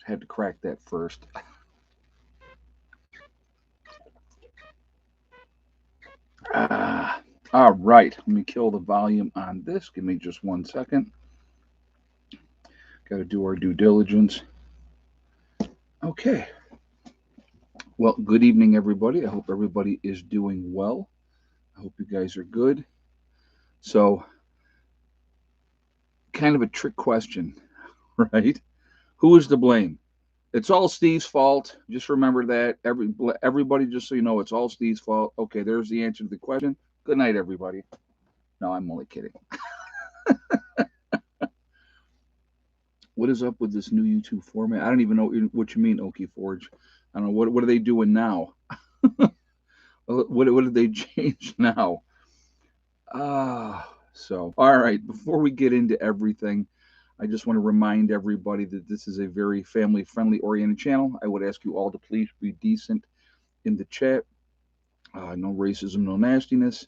Had to crack that first. Ah, all right. Let me kill the volume on this. Give me just 1 second. Got to do our due diligence. Okay. Well, good evening, everybody. I hope everybody is doing well. I hope you guys are good. So, kind of a trick question, right? Who is to blame? It's all Steve's fault. Just remember that. Everybody, just so you know, it's all Steve's fault. Okay, there's the answer to the question. Good night, everybody. No, I'm only kidding. What is up with this new YouTube format? I don't even know what you mean, Okie Forge. I don't know what are they doing now. What did they change now? So all right. Before we get into everything, I just want to remind everybody that this is a very family friendly oriented channel. I would ask you all to please be decent in the chat. No racism, no nastiness.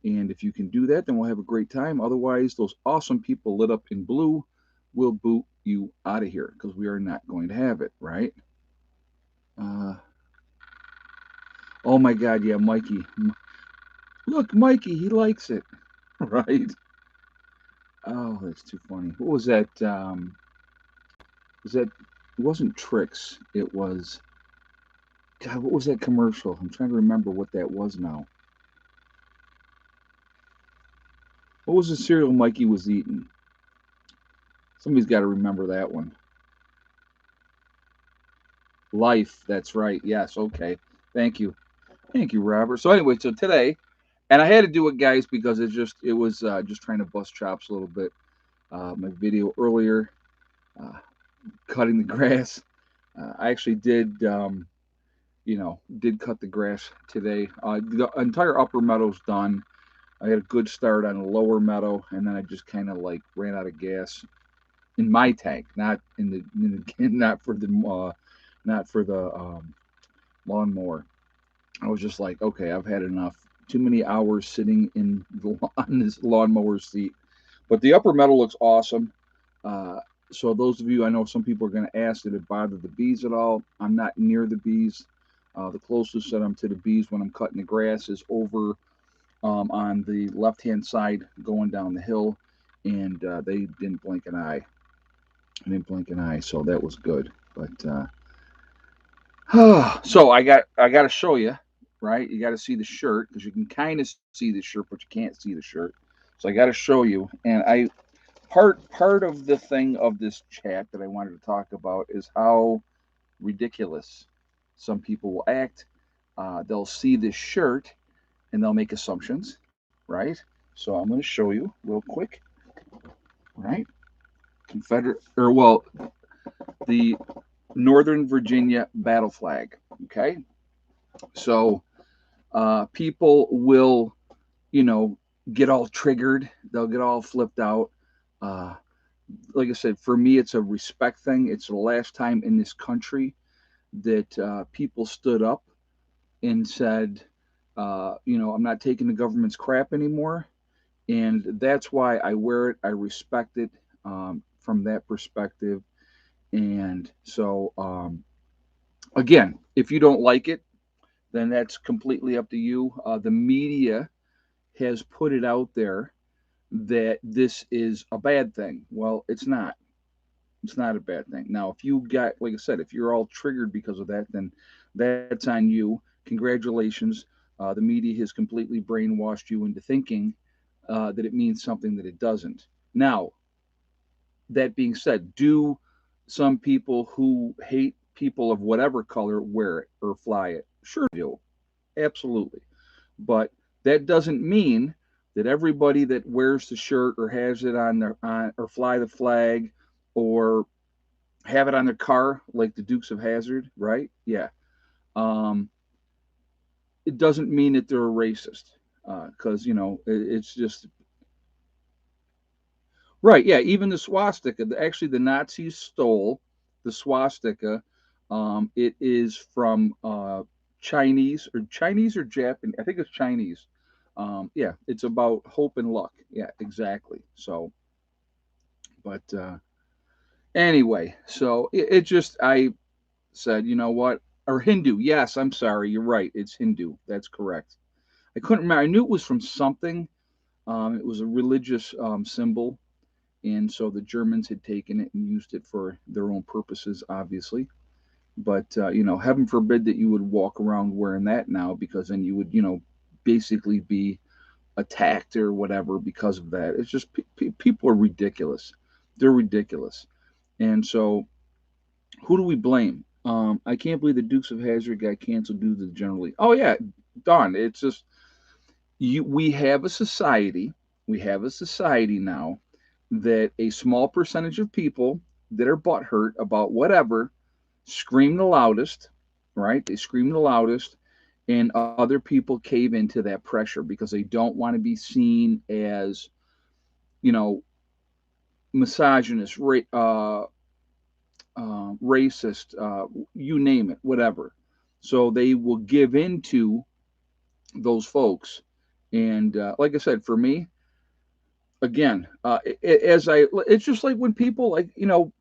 And if you can do that, then we'll have a great time. Otherwise, those awesome people lit up in blue will boot you out of here because we are not going to have it, right? Uh, oh my God, yeah, Mikey. Look, Mikey, he likes it, right? Oh, that's too funny. What was that? Was that? It wasn't Tricks. It was. God, what was that commercial? I'm trying to remember what that was now. What was the cereal Mikey was eating? Somebody's got to remember that one. Life. That's right. Yes. Okay. Thank you. Thank you, Robert. So anyway, so today, and I had to do it, guys, because it was just trying to bust chops a little bit. My video earlier, uh, cutting the grass. I actually did cut the grass today. The entire upper meadow's done. I had a good start on the lower meadow, and then I just kind of like ran out of gas in my tank, not for the lawnmower. I was just like, okay, I've had enough. Too many hours sitting on this lawnmower seat. But the upper meadow looks awesome. Uh, so those of you, I know some people are going to ask, did it bother the bees at all? I'm not near the bees. The closest that I'm to the bees when I'm cutting the grass is over on the left-hand side going down the hill, and they didn't blink an eye. I didn't blink an eye, so that was good. But so I got to show you, right? You got to see the shirt because you can kind of see the shirt, but you can't see the shirt. So I got to show you, and I part of the thing of this chat that I wanted to talk about is how ridiculous some people will act. They'll see this shirt and they'll make assumptions, right? So I'm going to show you real quick, right? Confederate, or well, the Northern Virginia battle flag. Okay, so people will, you know, get all triggered. They'll get all flipped out. Uh, like I said, for me, it's a respect thing. It's the last time in this country that people stood up and said, I'm not taking the government's crap anymore. And that's why I wear it. I respect it from that perspective. And so, again, if you don't like it, then that's completely up to you. The media has put it out there that this is a bad thing. Well, it's not. It's not a bad thing. Now, if you got, like I said, if you're all triggered because of that, then that's on you. Congratulations. The media has completely brainwashed you into thinking that it means something that it doesn't. Now, that being said, do some people who hate people of whatever color wear it or fly it? Sure, they do. Absolutely. But that doesn't mean that everybody that wears the shirt or has it on their on or fly the flag or have it on their car like the Dukes of Hazard, right? Yeah. Um, it doesn't mean that they're a racist because it's just right. Yeah, even the swastika. Actually, the Nazis stole the swastika. It is from Chinese or Japanese. I think it's Chinese. Yeah, it's about hope and luck. Yeah, exactly. So, but Anyway, so it just, I said, you know what? Or Hindu. Yes, I'm sorry. You're right. It's Hindu. That's correct. I couldn't remember. I knew it was from something. It was a religious symbol. And so the Germans had taken it and used it for their own purposes, obviously. But, heaven forbid that you would walk around wearing that now, because then you would, basically be attacked or whatever because of that. It's just people are ridiculous. They're ridiculous. And so who do we blame? I can't believe the Dukes of Hazzard got canceled due to the General Lee. Oh yeah, darn! It's just we have a society. We have a society now that a small percentage of people that are butthurt about whatever scream the loudest, right? They scream the loudest, and other people cave into that pressure because they don't want to be seen as, you know, misogynist, racist, you name it, whatever. So they will give in to those folks. And like I said, for me, again, it's just like when people, like,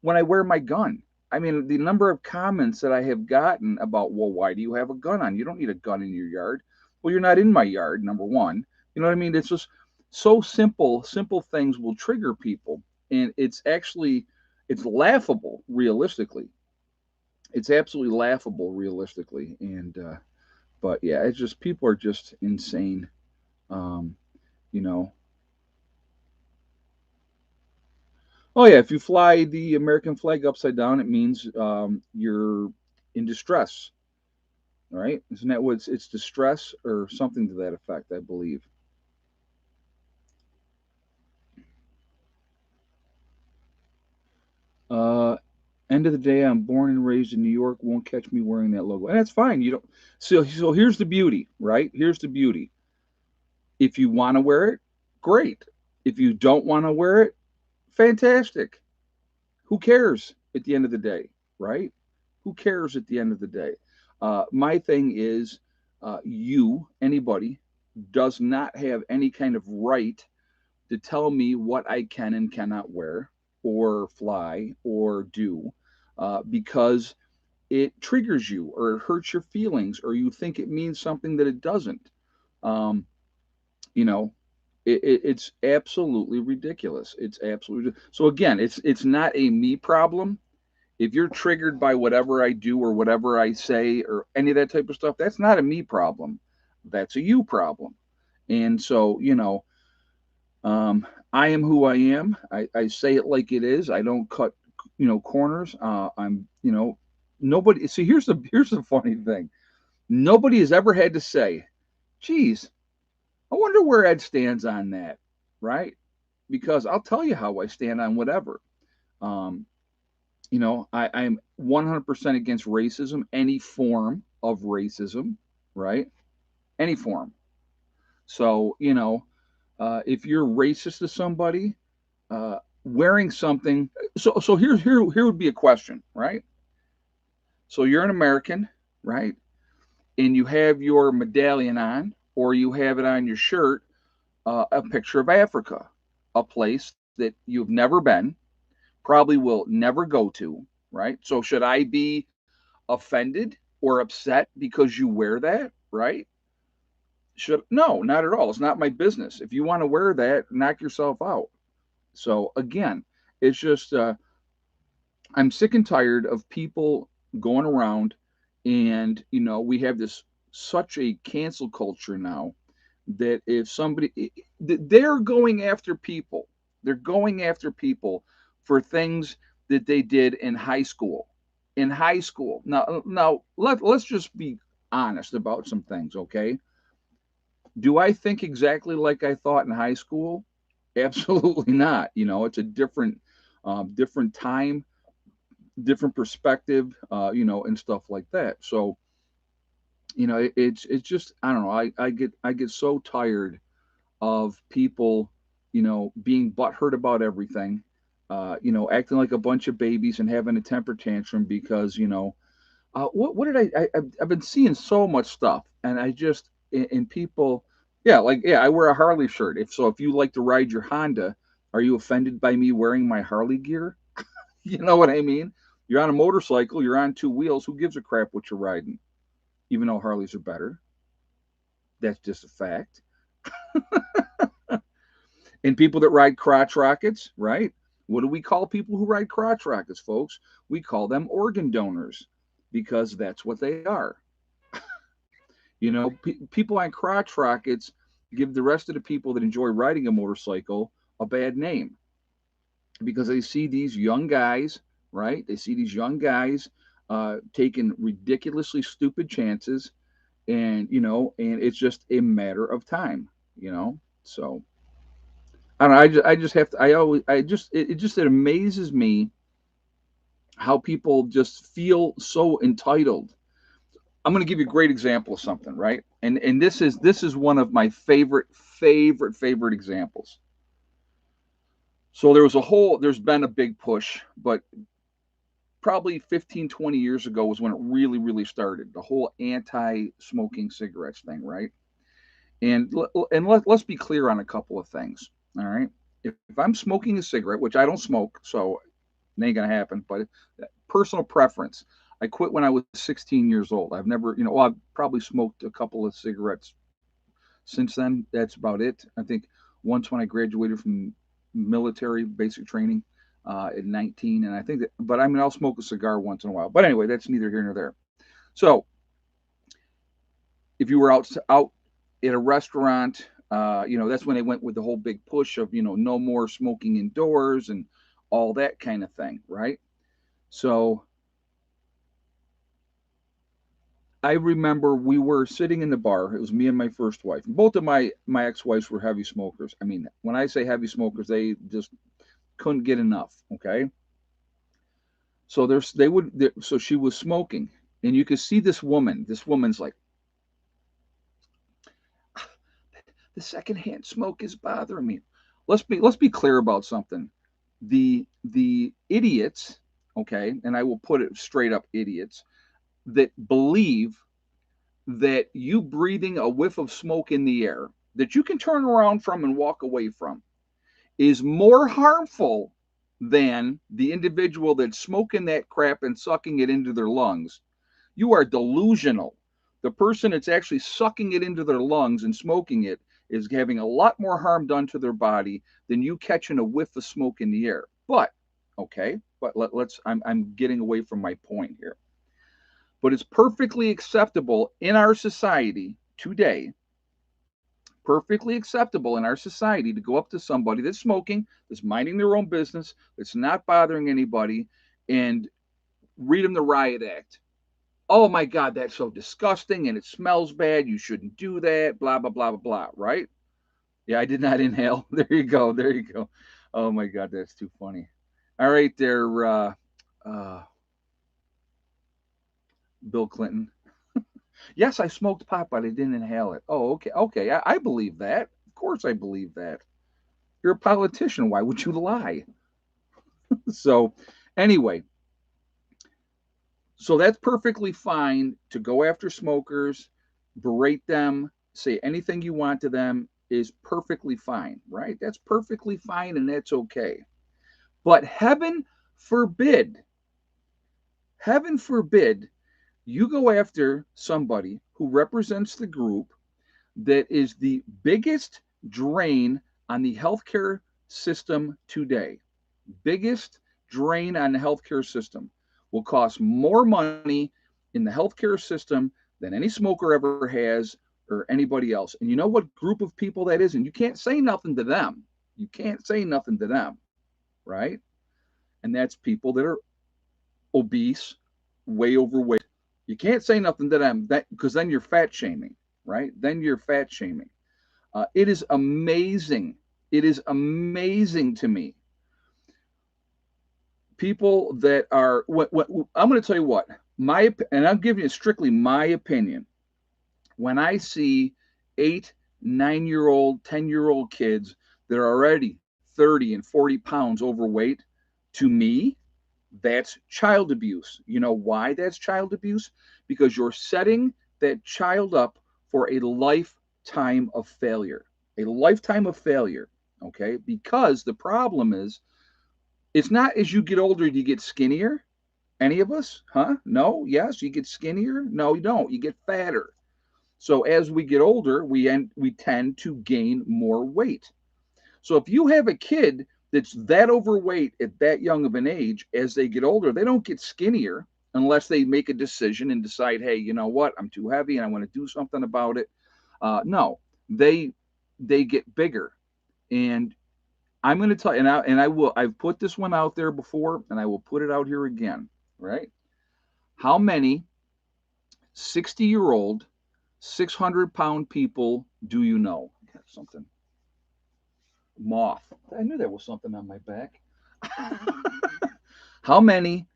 when I wear my gun. I mean, the number of comments that I have gotten about, well, why do you have a gun on? You don't need a gun in your yard. Well, you're not in my yard, number one. You know what I mean? It's just so simple. Simple things will trigger people, and it's laughable, realistically. It's absolutely laughable, realistically. And but yeah, it's just people are just insane. Um, you know, Oh yeah, if you fly the American flag upside down, it means you're in distress, right? Isn't that what it's distress or something to that effect, I believe. Uh, End of the day, I'm born and raised in New York. Won't catch me wearing that logo, and that's fine. You don't. So here's the beauty, right? Here's the beauty. If you want to wear it, great. If you don't want to wear it, fantastic. Who cares at the end of the day, right? Who cares at the end of the day? My thing is, anybody, does not have any kind of right to tell me what I can and cannot wear or fly or do, because it triggers you or it hurts your feelings or you think it means something that it doesn't. Um, you know, it's absolutely ridiculous. It's absolutely so. Again, it's not a me problem. If you're triggered by whatever I do or whatever I say or any of that type of stuff, that's not a me problem. That's a you problem. And so, I am who I am. I say it like it is. I don't cut, corners. Nobody. See, here's the funny thing. Nobody has ever had to say, "Geez, I wonder where Ed stands on that," right? Because I'll tell you how I stand on whatever. Um, I'm 100% against racism, any form of racism, right? Any form. So, if you're racist to somebody, wearing something, so here would be a question, right? So you're an American, right? And you have your medallion on, or you have it on your shirt, a picture of Africa, a place that you've never been, probably will never go to, right? So should I be offended or upset because you wear that, right? Should No, not at all. It's not my business. If you want to wear that, knock yourself out. So again, it's just I'm sick and tired of people going around, and we have this such a cancel culture now that if somebody they're going after people, they're going after people for things that they did in high school. In high school. Now let's just be honest about some things, okay? Do I think exactly like I thought in high school? Absolutely not. It's a different time, different perspective, and stuff like that. So, it's just, I don't know. I get so tired of people, being butthurt about everything, acting like a bunch of babies and having a temper tantrum because, what did I've been seeing so much stuff, and I just and people, yeah, like, yeah, I wear a Harley shirt. If you like to ride your Honda, are you offended by me wearing my Harley gear? You know what I mean? You're on a motorcycle, you're on two wheels. Who gives a crap what you're riding? Even though Harleys are better. That's just a fact. And people that ride crotch rockets, right? What do we call people who ride crotch rockets, folks? We call them organ donors because that's what they are. You know, people on crotch rockets give the rest of the people that enjoy riding a motorcycle a bad name because they see these young guys, right? They see these young guys taking ridiculously stupid chances, and and it's just a matter of time, you know. So I don't know. I just have to. I always. I just. It amazes me how people just feel so entitled. I'm going to give you a great example of something, right? And this is one of my favorite examples. So there's been a big push, but probably 15, 20 years ago was when it really started. The whole anti-smoking cigarettes thing, right? And let's be clear on a couple of things. All right. If I'm smoking a cigarette, which I don't smoke, so it ain't gonna happen, but personal preference. I quit when I was 16 years old. I've never, well, I've probably smoked a couple of cigarettes since then. That's about it. I think once when I graduated from military basic training at 19, and I think that, but I mean, I'll smoke a cigar once in a while. But anyway, that's neither here nor there. So if you were out at a restaurant, that's when they went with the whole big push of no more smoking indoors and all that kind of thing, right? So I remember we were sitting in the bar. It was me and my first wife. Both of my ex-wives were heavy smokers. I mean, when I say heavy smokers, they just couldn't get enough. Okay, so so she was smoking, and you could see this woman. This woman's like, the secondhand smoke is bothering me. Let's be clear about something. The idiots, okay, and I will put it straight up, idiots that believe that you breathing a whiff of smoke in the air that you can turn around from and walk away from is more harmful than the individual that's smoking that crap and sucking it into their lungs. You are delusional. The person that's actually sucking it into their lungs and smoking it is having a lot more harm done to their body than you catching a whiff of smoke in the air. But okay, but I'm getting away from my point here. But it's perfectly acceptable in our society today, perfectly acceptable in our society to go up to somebody that's smoking, that's minding their own business, that's not bothering anybody, and read them the riot act. Oh my God, that's so disgusting and it smells bad. You shouldn't do that. Blah, blah, blah, blah, blah. Right? Yeah, I did not inhale. There you go. There you go. Oh my God, that's too funny. All right, there, uh, Bill Clinton. Yes, I smoked pot, but I didn't inhale it. Oh, okay. Okay. I believe that. Of course, I believe that. You're a politician. Why would you lie? So, anyway, so that's perfectly fine to go after smokers, berate them, say anything you want to them is perfectly fine, right? That's perfectly fine and that's okay. But heaven forbid, you go after somebody who represents the group that is the biggest drain on the healthcare system today. Biggest drain on the healthcare system will cost more money in the healthcare system than any smoker ever has or anybody else. And you know what group of people that is? And you can't say nothing to them. You can't say nothing to them, right? And that's people that are obese, way overweight. You can't say nothing to them that because then you're fat shaming, right? Then you're fat shaming. It is amazing. It is amazing to me. People that are, I'm going to tell you what, and I'm giving you strictly my opinion. When I see 8, 9-year old, 10-year old kids that are already 30 and 40 pounds overweight, to me, that's child abuse. You know why that's child abuse? Because you're setting that child up for a lifetime of failure. A lifetime of failure. Okay? Because the problem is It's not as you get older, you get skinnier. Any of us? Huh? No? Yes? You get skinnier? No, you don't. You get fatter. So as we get older, we tend to gain more weight. So if you have a kid that's that overweight at that young of an age, as they get older, they don't get skinnier unless they make a decision and decide, hey, you know what, I'm too heavy and I want to do something about it. No, they they get bigger. And I'm going to tell you, and I will. I've put this one out there before, and I will put it out here again. Right? How many 60-year-old, 600-pound people do you know? Got something moth. I knew there was something on my back. How many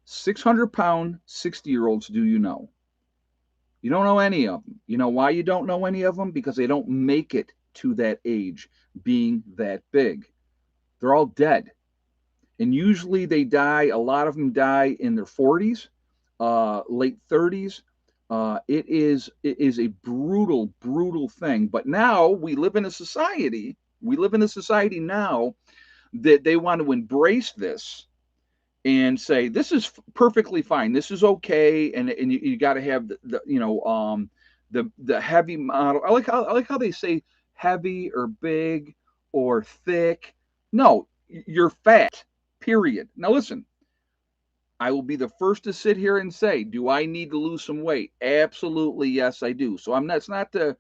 600-pound 60-year-olds do you know? You don't know any of them. You know why you don't know any of them? Because they don't make it to that age being that big. They're all dead. And usually they die, a lot of them die in their 40s, late 30s. It is a brutal thing. But now we live in a society now that they want to embrace this and say this is perfectly fine. This is okay, and you got to have the heavy model. I like how they say heavy or big or thick. No, you're fat. Period. Now listen, I will be the first to sit here and say, do I need to lose some weight? Absolutely, yes, I do. So I'm not. It's not the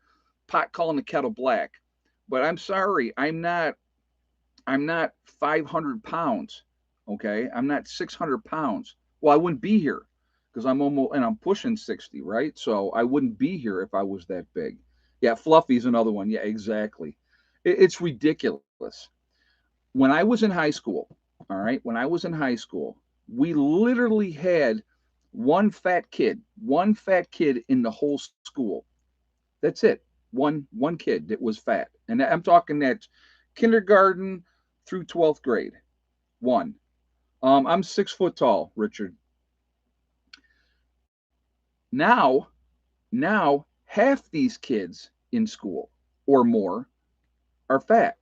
pot calling the kettle black, but I'm sorry, I'm not. I'm not 500 pounds. Okay. I'm not 600 pounds. Well, I wouldn't be here because I'm almost, and I'm pushing 60, right? So I wouldn't be here if I was that big. Yeah. Fluffy's another one. Yeah, exactly. It's ridiculous. When I was in high school, all right, when I was in high school, we literally had one fat kid in the whole school. That's it. One kid that was fat. And I'm talking that kindergarten through 12th grade. One. I'm 6 foot tall, Richard. Now, now half these kids in school or more are fat,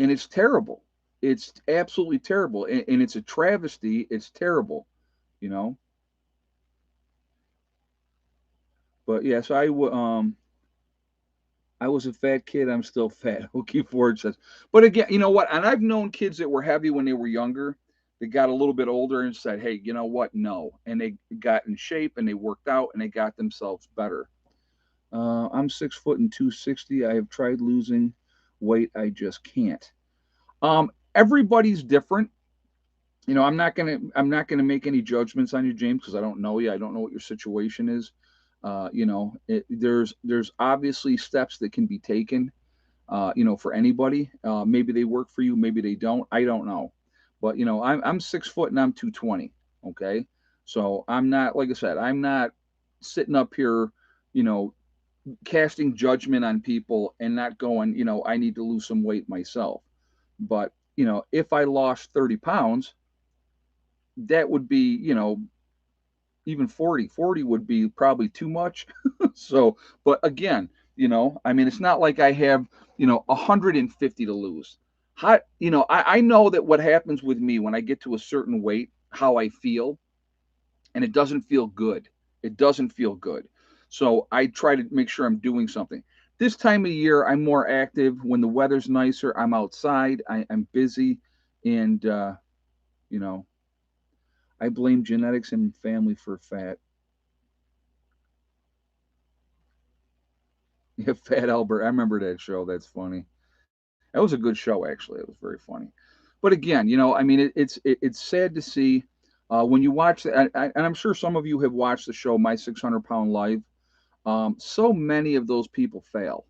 and it's terrible. It's absolutely terrible, and it's a travesty. It's terrible, you know. But yes, I was a fat kid. I'm still fat. Hooky Ford says. But again, you know what? And I've known kids that were heavy when they were younger. They got a little bit older and said, "Hey, you know what? No," and they got in shape and they worked out and they got themselves better. I'm 6 foot and 260. I have tried losing weight. I just can't. Everybody's different. You know, I'm not gonna make any judgments on you, James, because I don't know you. I don't know what your situation is. There's obviously steps that can be taken. For anybody. Maybe they work for you, maybe they don't. I don't know. But I'm 6 foot and I'm 220. Okay, so I'm not, like I said, I'm not sitting up here, you know, casting judgment on people and not going, I need to lose some weight myself. But if I lost 30 pounds, that would be, even 40 would be probably too much. So, but again, I mean, it's not like I have, 150 to lose. How, I know that what happens with me when I get to a certain weight, how I feel, and it doesn't feel good. It doesn't feel good. So I try to make sure I'm doing something. This time of year, I'm more active. When the weather's nicer, I'm outside. I'm busy, and you know, I blame genetics and family for fat. Yeah, Fat Albert. I remember that show. That's funny. That was a good show, actually. It was very funny. But again, I mean, it's sad to see when you watch, and I'm sure some of you have watched the show My 600-Pound Life. So many of those people fail.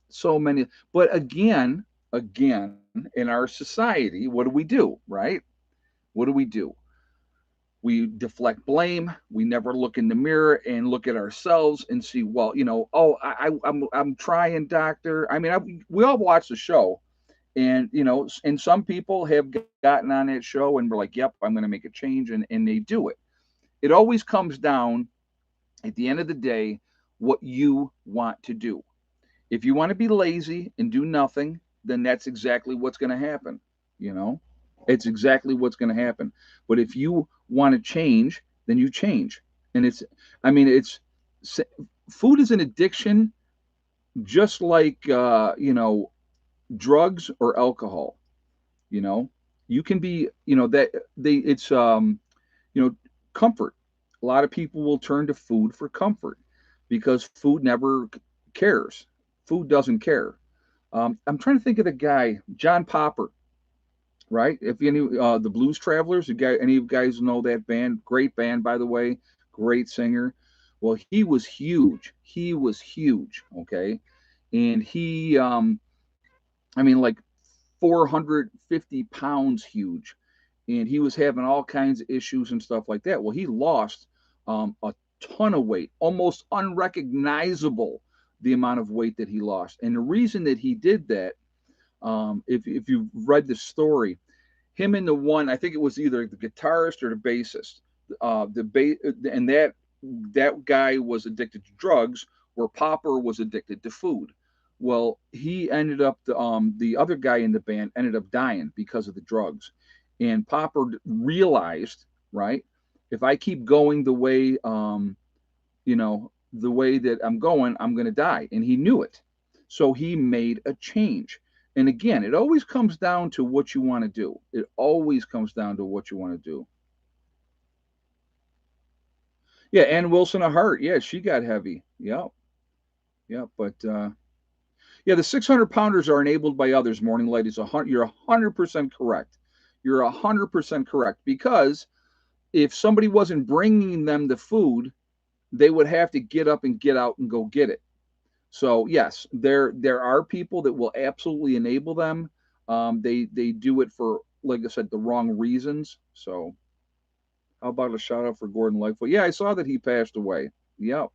So many. But again, in our society, what do? Right? What do? We deflect blame. We never look in the mirror and look at ourselves and see, well, oh, I'm trying, doctor. I mean, we all watch the show, and and some people have gotten on that show and we're like, yep, I'm going to make a change, and they do it. It always comes down at the end of the day what you want to do. If you want to be lazy and do nothing, then that's exactly what's going to happen, you know. It's exactly what's going to happen. But if you want to change, then you change. And it's, I mean, it's food is an addiction, just like drugs or alcohol. You know, you can be, that they, it's you know, comfort. A lot of people will turn to food for comfort because food never cares. Food doesn't care. I'm trying to think of the guy, John Popper, right? If any the Blues Travelers, you guys, any of you guys know that band? Great band, by the way, great singer. Well, he was huge. He was huge. Okay, and he, I mean, like 450 pounds huge, and he was having all kinds of issues and stuff like that. Well, he lost a ton of weight, almost unrecognizable the amount of weight that he lost. And the reason that he did that, if you've read the story, him and the one, I think it was either the guitarist or the bassist, and that guy was addicted to drugs, where Popper was addicted to food. Well, he ended up the other guy in the band ended up dying because of the drugs, and Popper realized, right, if I keep going the way that I'm going to die, and he knew it, so he made a change. And again, it always comes down to what you want to do. It always comes down to what you want to do. Yeah, Ann Wilson of Heart. Yeah, she got heavy. Yep, yep. But yeah, the 600 pounders are enabled by others. Morning light is you're 100% correct. You're 100% correct, because if somebody wasn't bringing them the food, they would have to get up and get out and go get it. So yes, there are people that will absolutely enable them. They do it for, like I said, the wrong reasons. So how about a shout out for Gordon Lightfoot? Yeah, I saw that he passed away. Yep,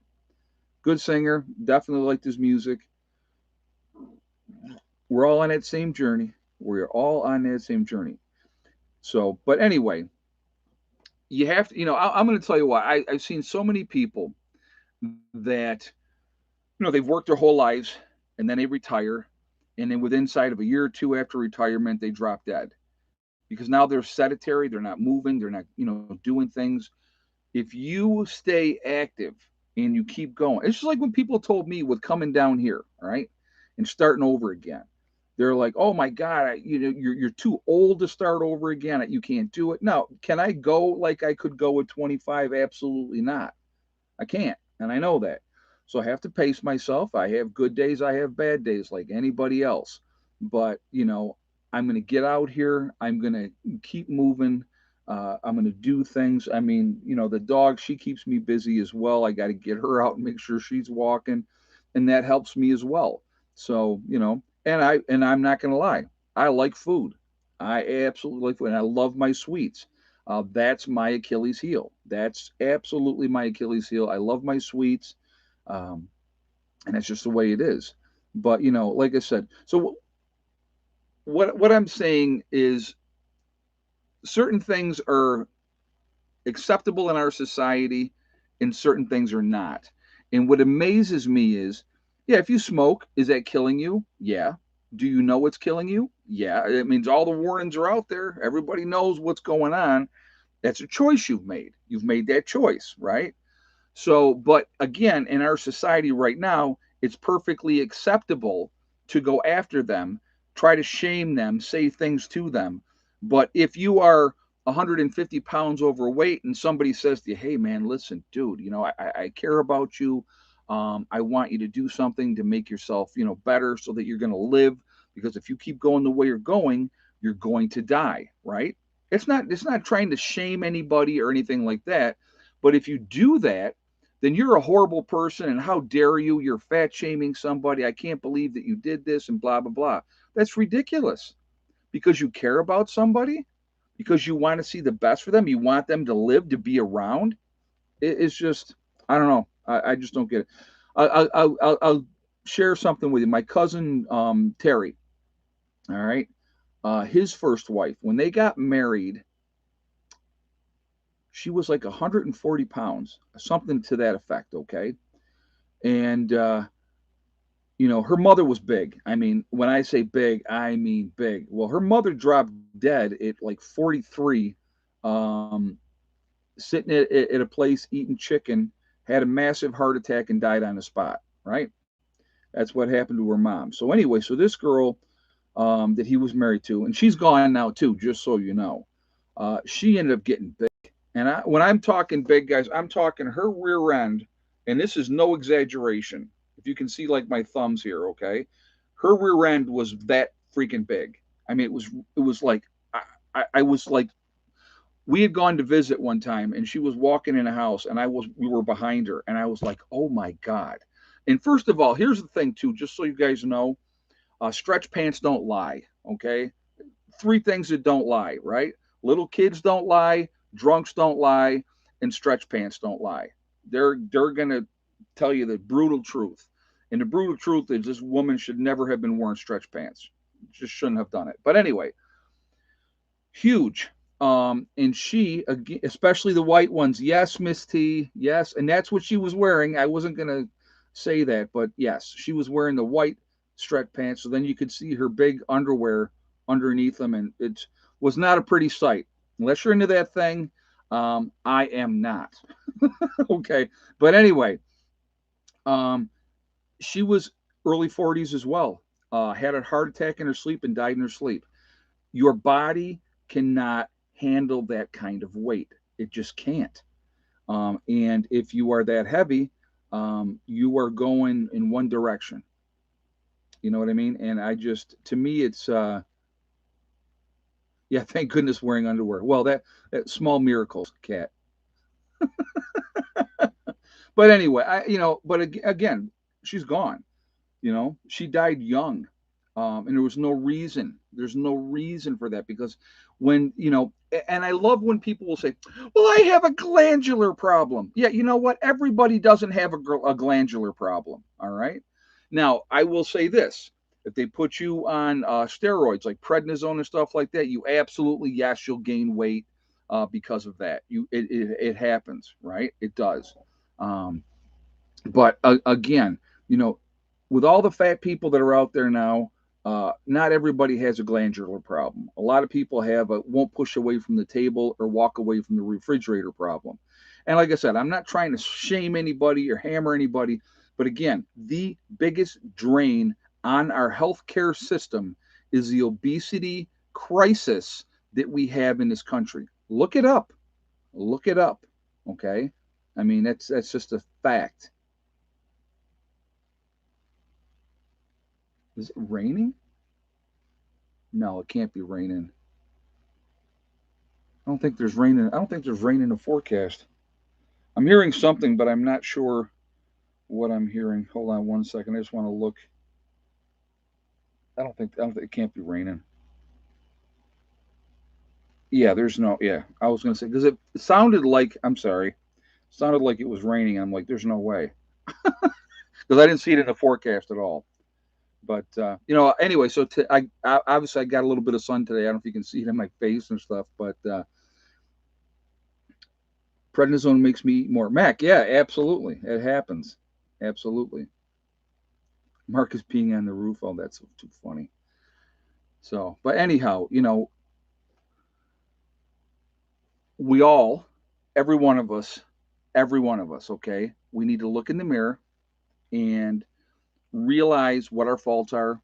good singer. Definitely liked his music. We're all on that same journey. We're all on that same journey. So, but anyway, you have to. I'm going to tell you why. I've seen so many people that they've worked their whole lives, and then they retire, and then within inside of a year or two after retirement, they drop dead because now they're sedentary. They're not moving. They're not doing things. If you stay active and you keep going, it's just like when people told me with coming down here, all right, and starting over again. They're like, "Oh my God, you're too old to start over again. You can't do it." Now, can I go like I could go at 25? Absolutely not. I can't, and I know that. So I have to pace myself. I have good days. I have bad days, like anybody else. But I'm going to get out here. I'm going to keep moving. I'm going to do things. I mean, the dog, she keeps me busy as well. I got to get her out and make sure she's walking, and that helps me as well. So, and I'm not going to lie. I like food. I absolutely like food, and I love my sweets. That's my Achilles heel. That's absolutely my Achilles heel. I love my sweets, um, and that's just the way it is. But like I said, so what I'm saying is certain things are acceptable in our society, and certain things are not. And what amazes me is, yeah, if you smoke, is that killing you? Yeah. Do you know what's killing you? Yeah. It means all the warnings are out there. Everybody knows what's going on. That's a choice you've made. You've made that choice, right? So, but again, in our society right now, it's perfectly acceptable to go after them, try to shame them, say things to them. But if you are 150 pounds overweight and somebody says to you, "Hey, man, listen, dude, I care about you. I want you to do something to make yourself, better so that you're going to live. Because if you keep going the way you're going to die, right?" It's not trying to shame anybody or anything like that. But if you do that, then you're a horrible person, and how dare you? You're fat shaming somebody. I can't believe that you did this, and blah blah blah. That's ridiculous. Because you care about somebody, because you want to see the best for them, you want them to live, to be around. It's just, I don't know. I just don't get it. I'll share something with you. My cousin, Terry, all right, his first wife, when they got married, she was like 140 pounds, something to that effect. Okay, and Her mother was big. I mean, when I say big, I mean big. Well, her mother dropped dead at like 43, um, sitting at a place eating chicken, had a massive heart attack and died on the spot, right? That's what happened to her mom. So, anyway, so this girl that he was married to, and she's gone now too, just so you know, she ended up getting big. And when I'm talking big, guys, I'm talking her rear end, and this is no exaggeration. If you can see like my thumbs here, okay, her rear end was that freaking big. I mean, it was like I was like we had gone to visit one time, and she was walking in a house, and we were behind her, and I was like, oh my god. And first of all, here's the thing too, just so you guys know, stretch pants don't lie. Okay, three things that don't lie, right? Little kids don't lie, drunks don't lie, and stretch pants don't lie. They're gonna tell you the brutal truth. And the brutal truth is this woman should never have been wearing stretch pants. Just shouldn't have done it. But anyway, huge. And she, especially the white ones, yes, Miss T, yes, and that's what she was wearing. I wasn't gonna say that, but yes, she was wearing the white stretch pants. So then you could see her big underwear underneath them, and it was not a pretty sight. Unless you're into that thing, I am not. Okay, but anyway, um, she was early 40s as well. Had a heart attack in her sleep and died in her sleep. Your body cannot handle that kind of weight. It just can't. And if you are that heavy, you are going in one direction. You know what I mean? And to me, it's, yeah, thank goodness wearing underwear. Well, that small miracles, cat. But anyway, but again, she's gone. She died young, and there was no reason. There's no reason for that because and I love when people will say, "Well, I have a glandular problem." Yeah, you know what? Everybody doesn't have a glandular problem. All right. Now, I will say this: if they put you on steroids like prednisone and stuff like that, you absolutely yes, you'll gain weight because of that. It happens, right? It does. Um, but again, you know, with all the fat people that are out there now, not everybody has a glandular problem. A lot of people have a won't push away from the table or walk away from the refrigerator problem. And like I said, I'm not trying to shame anybody or hammer anybody, but again, the biggest drain on our healthcare system is the obesity crisis that we have in this country. Look it up. Look it up. Okay? I mean, that's just a fact. Is it raining? No, it can't be raining. I don't think there's rain. I don't think there's rain in the forecast. I'm hearing something, but I'm not sure what I'm hearing. Hold on one second. I just want to look. I don't think it can't be raining. Yeah, there's no. Yeah, I was gonna say because it sounded like. I'm sorry. It sounded like it was raining. I'm like, there's no way because I didn't see it in the forecast at all. But anyway, so I obviously I got a little bit of sun today. I don't know if you can see it in my face and stuff, but prednisone makes me eat more. Mac, yeah, absolutely. It happens. Absolutely. Mark is peeing on the roof. Oh, that's too funny. So, but anyhow, we all, every one of us, okay, we need to look in the mirror and realize what our faults are.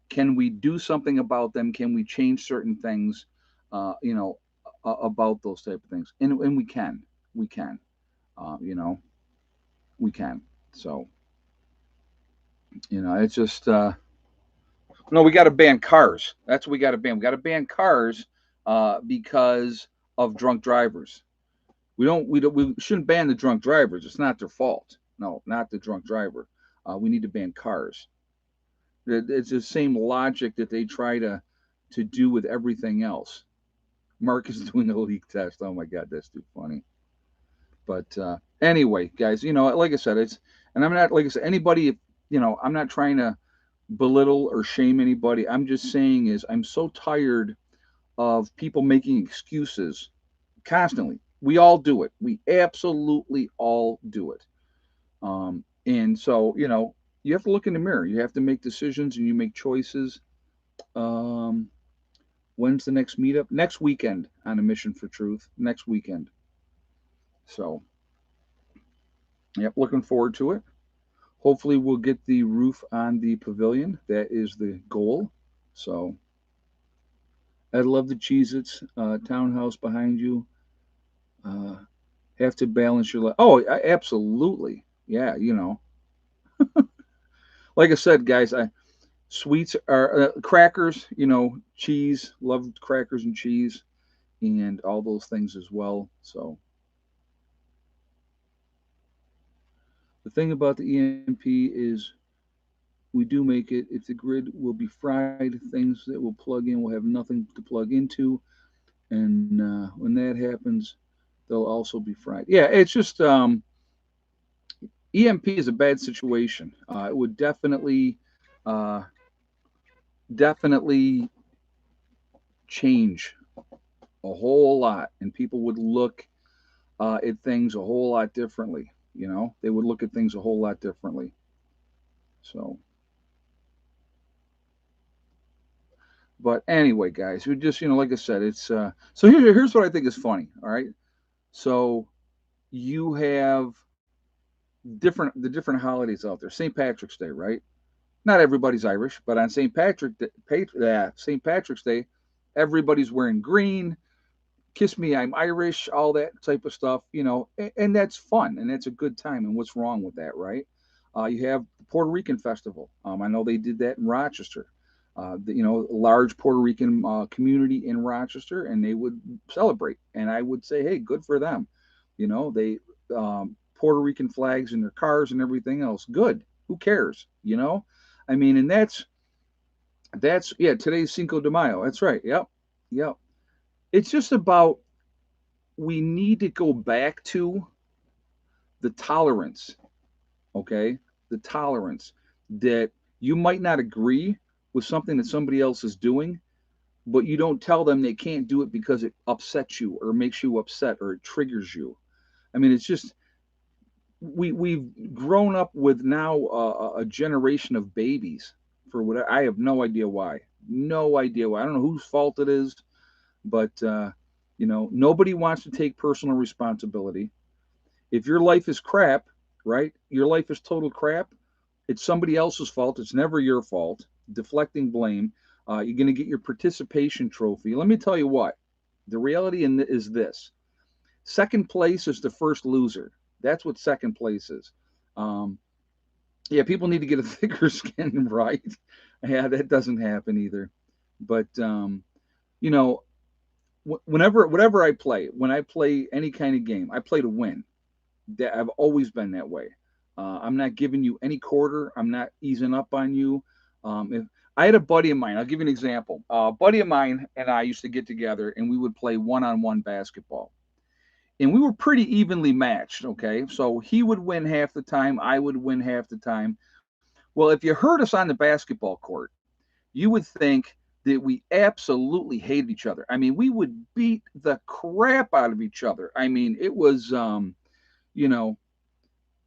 Can we do something about them? Can we change certain things, uh, you know, about those type of things? And we can, uh, you know, we can. So, it's just, no, we got to ban cars. That's what we got to ban. We got to ban cars because of drunk drivers. We shouldn't ban the drunk drivers. It's not their fault. No, not the drunk driver. We need to ban cars. It's the same logic that they try to do with everything else. Mark is doing a leak test. Oh my God, that's too funny. But anyway, guys, like I said, and I'm not like I said, anybody, I'm not trying to belittle or shame anybody. I'm just saying is I'm so tired of people making excuses constantly. We all do it. We absolutely all do it. And so, you have to look in the mirror. You have to make decisions and you make choices. Um, when's the next meetup? Next weekend on a Mission for Truth. Next weekend. So, yep, looking forward to it. Hopefully, we'll get the roof on the pavilion. That is the goal. So, I love the Cheez Its townhouse behind you. Uh, have to balance your life. Oh, absolutely. Yeah, like I said, guys, sweets are crackers, cheese, love crackers and cheese and all those things as well. So, the thing about the EMP is we do make it. If the grid will be fried, things that will plug in will have nothing to plug into. And when that happens, they'll also be fried. Yeah, it's just EMP is a bad situation. It would uh, definitely change a whole lot, and people would look at things a whole lot differently. They would look at things a whole lot differently. So, but anyway, guys, we just like I said, it's so here's what I think is funny. All right, so you have the different holidays out there. St. Patrick's Day, right? Not everybody's Irish, but on St. Patrick's Day, everybody's wearing green. Kiss me, I'm Irish, all that type of stuff, and that's fun and that's a good time. And what's wrong with that, right? You have the Puerto Rican festival. I know they did that in Rochester. A large Puerto Rican community in Rochester, and they would celebrate. And I would say, hey, good for them. They Puerto Rican flags in their cars and everything else. Good. Who cares? I mean, and that's yeah. Today's Cinco de Mayo. That's right. Yep, yep. It's just about we need to go back to the tolerance, okay? The tolerance that you might not agree with something that somebody else is doing, but you don't tell them they can't do it because it upsets you or makes you upset or it triggers you. I mean, it's just we've grown up with now a generation of babies for what I have no idea why. No idea why. I don't know whose fault it is, but nobody wants to take personal responsibility. If your life is crap, right? Your life is total crap. It's somebody else's fault. It's never your fault. Deflecting blame. You're going to get your participation trophy. Let me tell you what. The reality is this: second place is the first loser. That's what second place is. Um, yeah, people need to get a thicker skin, right? Yeah, that doesn't happen either. But you know, whatever I play, when I play any kind of game, I play to win. That I've always been that way. I'm not giving you any quarter. I'm not easing up on you. If I had a buddy of mine, I'll give you an example. A buddy of mine and I used to get together and we would play one-on-one basketball. And we were pretty evenly matched, okay? So he would win half the time, I would win half the time. Well, if you heard us on the basketball court, you would think that we absolutely hated each other. I mean, we would beat the crap out of each other. I mean, it was you know,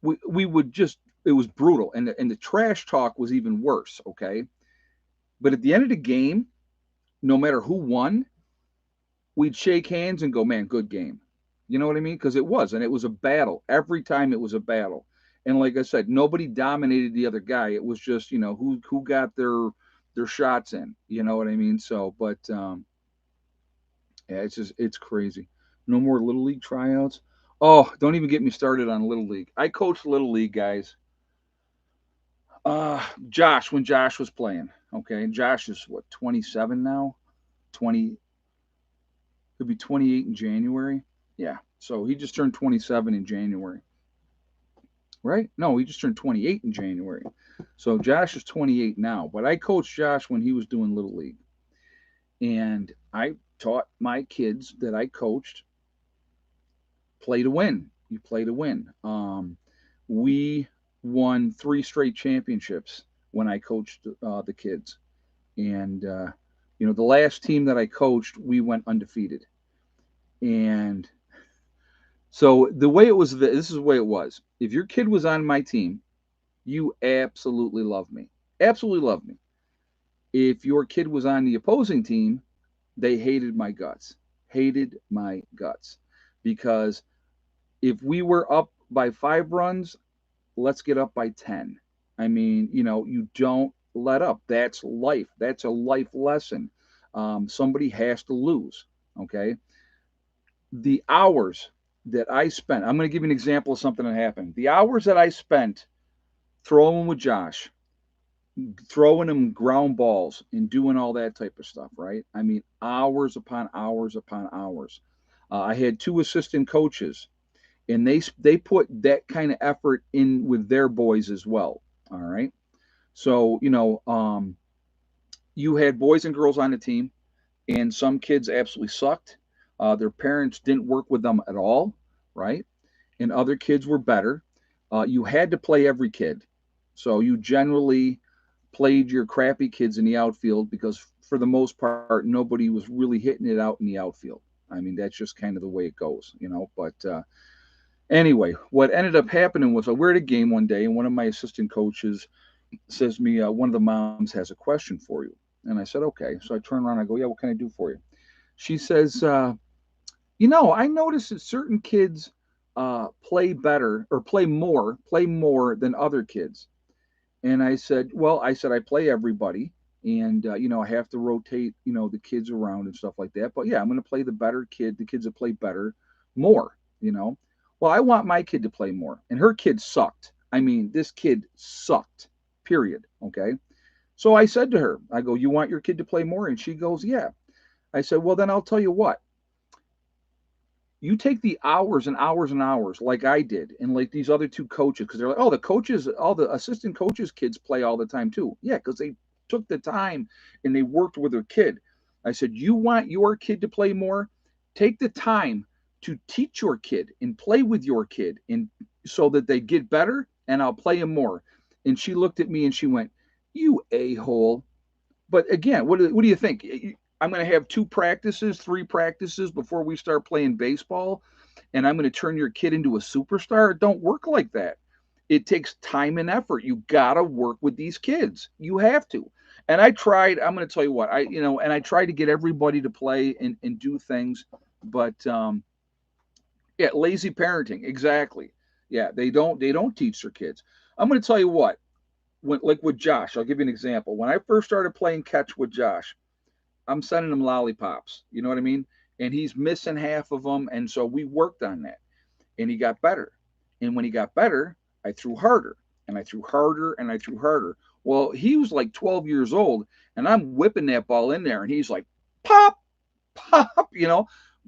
we would just it was brutal and the trash talk was even worse, okay? But at the end of the game, no matter who won, we'd shake hands and go, "Man, good game." You know what I mean? Because it was a battle. Every time it was a battle. And like I said, nobody dominated the other guy. It was just, who got their shots in. You know what I mean? So, but yeah, it's crazy. No more little league tryouts. Oh, don't even get me started on little league. I coached little league guys. Josh, when Josh was playing, okay, Josh is what 27 now, 20 could be 28 in January. Yeah, so he just turned 27 in January, right? No, he just turned 28 in January. So Josh is 28 now, but I coached Josh when he was doing little league, and I taught my kids that I coached play to win. You play to win. We won 3 straight championships when I coached the kids, and the last team that I coached, we went undefeated. And so the way it was, this is the way it was. If your kid was on my team, you absolutely love me. Absolutely love me. If your kid was on the opposing team, they hated my guts. Hated my guts. Because if we were up by 5 runs, let's get up by 10. I mean, you don't let up. That's life. That's a life lesson. Somebody has to lose. Okay. The hours that I spent, I'm going to give you an example of something that happened. The hours that I spent throwing with Josh, throwing him ground balls and doing all that type of stuff, right? I mean, hours upon hours upon hours. I had two assistant coaches, and they put that kind of effort in with their boys as well. All right. So you had boys and girls on the team, and some kids absolutely sucked. Their parents didn't work with them at all, right? And other kids were better. You had to play every kid. So you generally played your crappy kids in the outfield because, for the most part, nobody was really hitting it out in the outfield. I mean, that's just kind of the way it goes. But anyway, what ended up happening was we're at a game one day, and one of my assistant coaches says to me, one of the moms has a question for you. And I said, okay. So I turn around, I go, yeah, what can I do for you? She says, I noticed that certain kids play better or play more than other kids. And I said, well, I play everybody. And, I have to rotate, the kids around and stuff like that. But yeah, I'm going to play the kids that play better more. Well, I want my kid to play more. And her kid sucked. I mean, this kid sucked, period. Okay. So I said to her, I go, you want your kid to play more? And she goes, yeah. I said, well, then I'll tell you what, you take the hours and hours and hours like I did, and like these other two coaches, because they're like, oh, the coaches, all the assistant coaches' kids play all the time too. Yeah, because they took the time and they worked with their kid. I said, you want your kid to play more? Take the time to teach your kid and play with your kid, and so that they get better, and I'll play them more. And she looked at me and she went, you a-hole. But again, what do you think? I'm going to have 2 practices, 3 practices before we start playing baseball, and I'm going to turn your kid into a superstar? It don't work like that. It takes time and effort. You got to work with these kids. You have to. And I tried. I'm going to tell you what and I tried to get everybody to play and do things, but yeah, lazy parenting. Exactly. Yeah, they don't teach their kids. I'm going to tell you what. Like with Josh, I'll give you an example. When I first started playing catch with Josh, I'm sending him lollipops. You know what I mean? And he's missing half of them. And so we worked on that. And he got better. And when he got better, I threw harder. And I threw harder and I threw harder. Well, he was like 12 years old. And I'm whipping that ball in there. And he's like, pop, pop.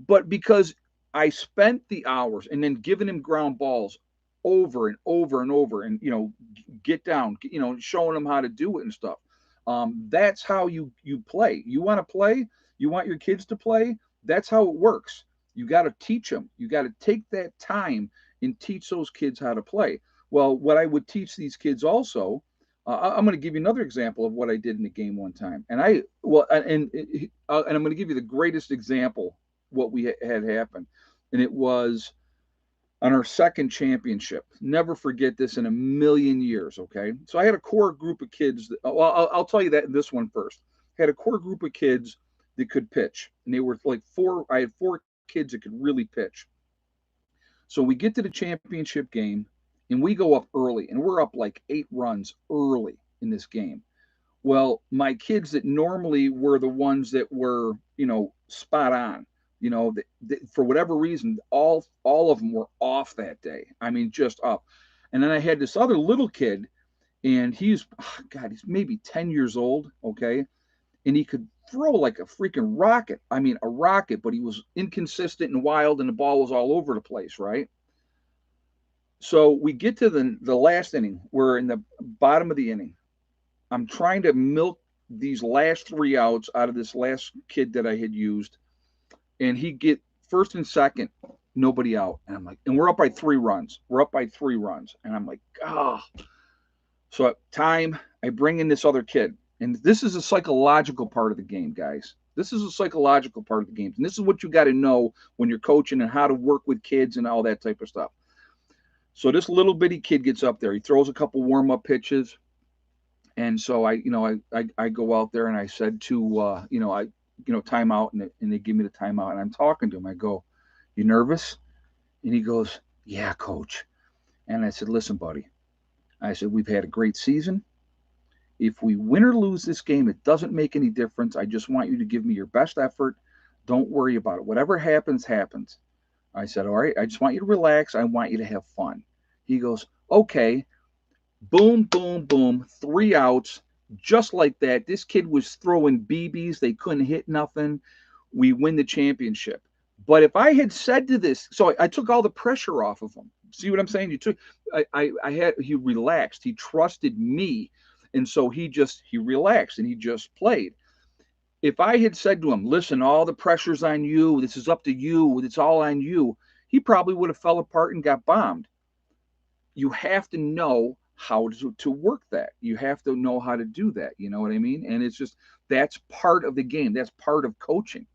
But because I spent the hours and then giving him ground balls over and over and over and, get down, showing him how to do it and stuff. That's how you play. You want to play. You want your kids to play. That's how it works. You got to teach them. You got to take that time and teach those kids how to play. Well, what I would teach these kids also, I'm going to give you another example of what I did in the game one time. And I'm going to give you the greatest example what we had happen, and it was on our second championship. Never forget this in a million years. Okay. So I had a core group of kids. Well, I'll tell you that in this one first. I had a core group of kids that could pitch. And they were like I had 4 kids that could really pitch. So we get to the championship game and we go up early, and we're up like 8 runs early in this game. Well, my kids that normally were the ones that were, spot on, for whatever reason, all of them were off that day. I mean, just up. And then I had this other little kid, and he's maybe 10 years old, okay? And he could throw like a freaking rocket. I mean, a rocket, but he was inconsistent and wild, and the ball was all over the place, right? So we get to the last inning. We're in the bottom of the inning. I'm trying to milk these last 3 outs out of this last kid that I had used, and he get first and second, nobody out, and I'm like, and we're up by 3 runs. We're up by 3 runs, and I'm like, ah. Oh. So at time, I bring in this other kid, and this is a psychological part of the game, guys. This is a psychological part of the game, and this is what you got to know when you're coaching and how to work with kids and all that type of stuff. So this little bitty kid gets up there. He throws a couple warm up pitches, and so I go out there and I said to timeout, and they give me the timeout, and I'm talking to him. I go, "You nervous?" And he goes, "Yeah, coach." And I said, "Listen, buddy." I said, "We've had a great season. If we win or lose this game, it doesn't make any difference. I just want you to give me your best effort. Don't worry about it. Whatever happens, happens." I said, "All right, I just want you to relax. I want you to have fun." He goes, "Okay." Boom, boom, boom. 3 outs. Just like that. This kid was throwing BBs. They couldn't hit nothing. We win the championship. But if I had said to this, so I took all the pressure off of him. See what I'm saying? You took, I had, he relaxed. He trusted me. And so he relaxed and he just played. If I had said to him, "Listen, all the pressure's on you. This is up to you. It's all on you," he probably would have fell apart and got bombed. You have to know how to work that. You have to know how to do that. You know what I mean? And it's just, that's part of the game. That's part of coaching.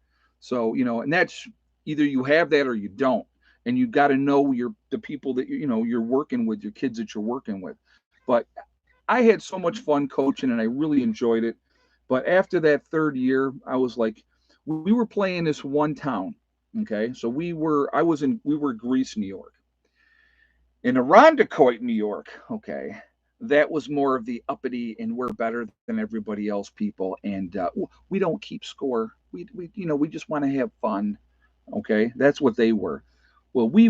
So, and that's either you have that or you don't. And you got to know the people that you're working with, your kids that you're working with. But I had so much fun coaching and I really enjoyed it. But after that third year, I was like, we were playing this one town. Okay. So we were Greece, New York. In Irondequoit, New York, okay, that was more of the uppity and we're better than everybody else people, and we don't keep score. We just want to have fun. Okay, that's what they were. Well, we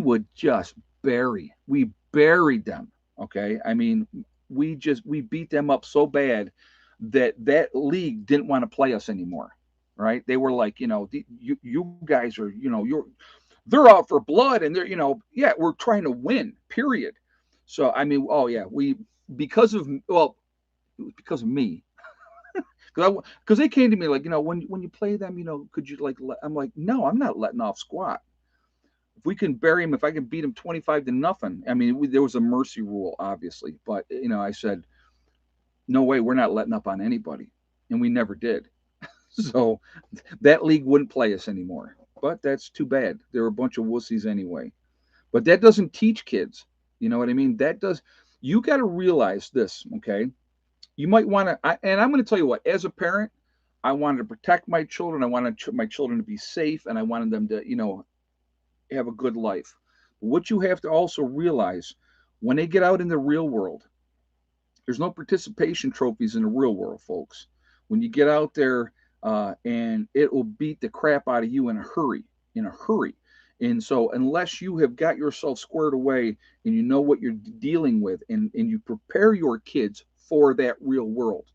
buried them. Okay, I mean, we beat them up so bad that league didn't want to play us anymore. Right? They were like, you guys are, they're out for blood and yeah, we're trying to win, period. So I mean, oh yeah, we because of well because of me, because they came to me like, when you play them, could you I'm like, no, I'm not letting off squat. If we can bury him, if I can beat him 25-0, I mean, there was a mercy rule obviously, but I said, no way, we're not letting up on anybody, and we never did. So that league wouldn't play us anymore, but that's too bad. They're a bunch of wussies anyway. But that doesn't teach kids. You know what I mean? That does. You got to realize this, okay? You might want to, and I'm going to tell you what. As a parent, I wanted to protect my children. I wanted my children to be safe, and I wanted them to, have a good life. What you have to also realize when they get out in the real world, there's no participation trophies in the real world, folks. When you get out there, and it will beat the crap out of you in a hurry, in a hurry. And so, unless you have got yourself squared away and you know what you're dealing with, and you prepare your kids for that real world,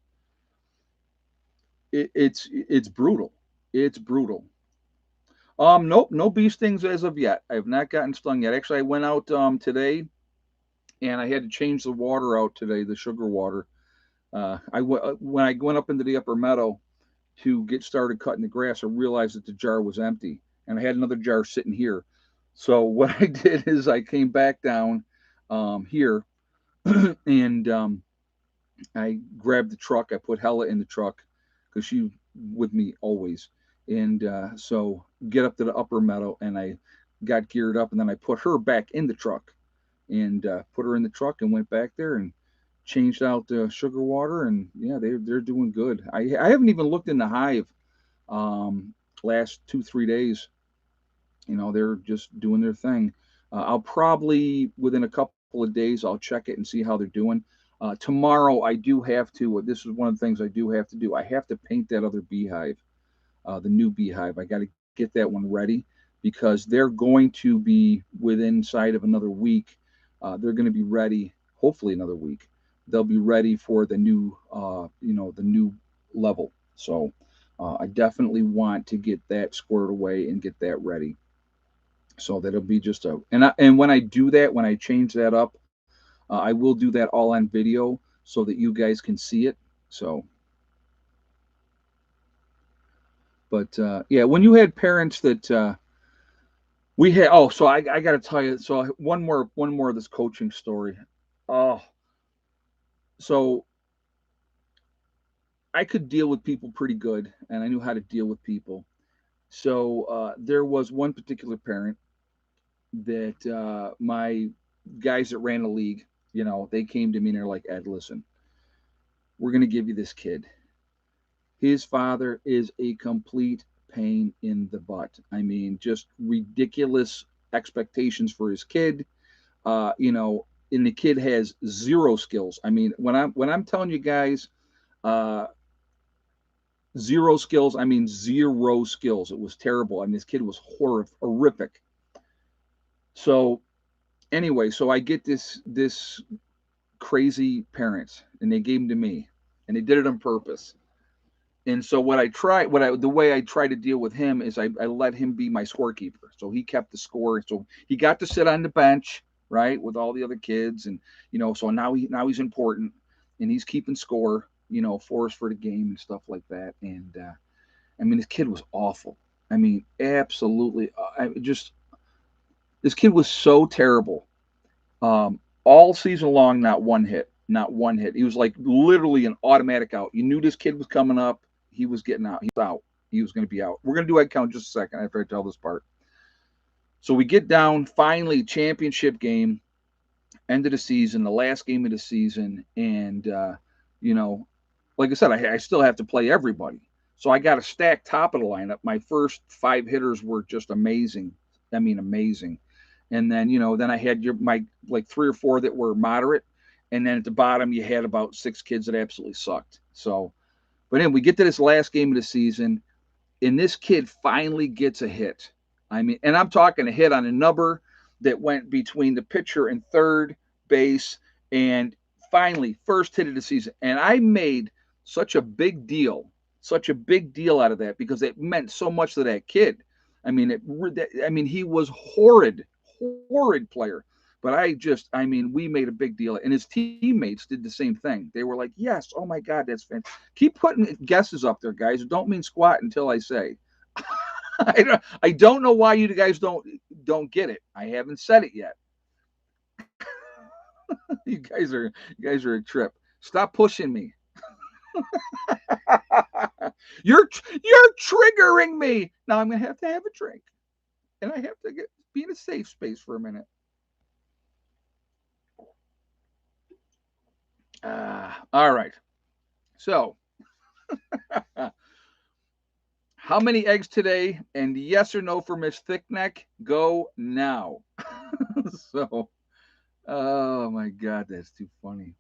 it's brutal. It's brutal. Nope, no bee stings as of yet. I have not gotten stung yet. Actually, I went out today, and I had to change the water out today, the sugar water. When I went up into the upper meadow to get started cutting the grass, I realized that the jar was empty, and I had another jar sitting here. So what I did is I came back down here, and I grabbed the truck. I put Hella in the truck because she with me always, and so get up to the upper meadow, and I got geared up, and then I put her back in the truck, and put her in the truck, and went back there and changed out the sugar water, and yeah, they're doing good. I haven't even looked in the hive last 2 3 days. They're just doing their thing. I'll probably within a couple of days I'll check it and see how they're doing. Tomorrow I do have to. This is one of the things I do have to do. I have to paint that other beehive, the new beehive. I got to get that one ready because they're going to be within inside of another week. They're going to be ready. Hopefully another week. They'll be ready for the new, the new level. So I definitely want to get that squared away and get that ready. So that'll be just and when I do that, when I change that up, I will do that all on video so that you guys can see it. So, but yeah, when you had parents that we had, oh, so I got to tell you, so one more of this coaching story. Oh, so I could deal with people pretty good, and I knew how to deal with people. So there was one particular parent that my guys that ran the league, they came to me and they're like, Ed, listen, we're going to give you this kid. His father is a complete pain in the butt. I mean, just ridiculous expectations for his kid. And the kid has zero skills. I mean, when I'm telling you guys, uh, zero skills, I mean zero skills. It was terrible. I mean, this kid was horrific. So anyway, so I get this crazy parents, and they gave him to me, and they did it on purpose. And so the way I try to deal with him is I let him be my scorekeeper. So he kept the score. So he got to sit on the bench, right, with all the other kids, and so now he's important, and he's keeping score, for us for the game and stuff like that. And I mean, this kid was awful. I mean, absolutely. This kid was so terrible. All season long, not one hit, not one hit. He was like literally an automatic out. You knew this kid was coming up. He was getting out. He was out. He was going to be out. We're going to do head count in just a second after I tell this part. So we get down, finally, championship game, end of the season, the last game of the season. And, you know, like I said, I still have to play everybody. So I got a stacked top of the lineup. My first five hitters were just amazing. I mean, amazing. And then, then I had my like three or four that were moderate. And then at the bottom, you had about six kids that absolutely sucked. So, but then we get to this last game of the season, and this kid finally gets a hit. I mean, and I'm talking a hit on a number that went between the pitcher and third base, and finally, first hit of the season. And I made such a big deal out of that because it meant so much to that kid. I mean, he was horrid player. But I mean, we made a big deal, and his teammates did the same thing. They were like, "Yes, oh my God, that's fantastic." Keep putting guesses up there, guys. Don't mean squat until I say. I don't know why you guys don't get it. I haven't said it yet. You guys are a trip. Stop pushing me. You're triggering me. Now I'm gonna have to have a drink, and I have to be in a safe space for a minute. All right. So, how many eggs today? And yes or no for Miss Thickneck? Go now. So, oh my God, that's too funny.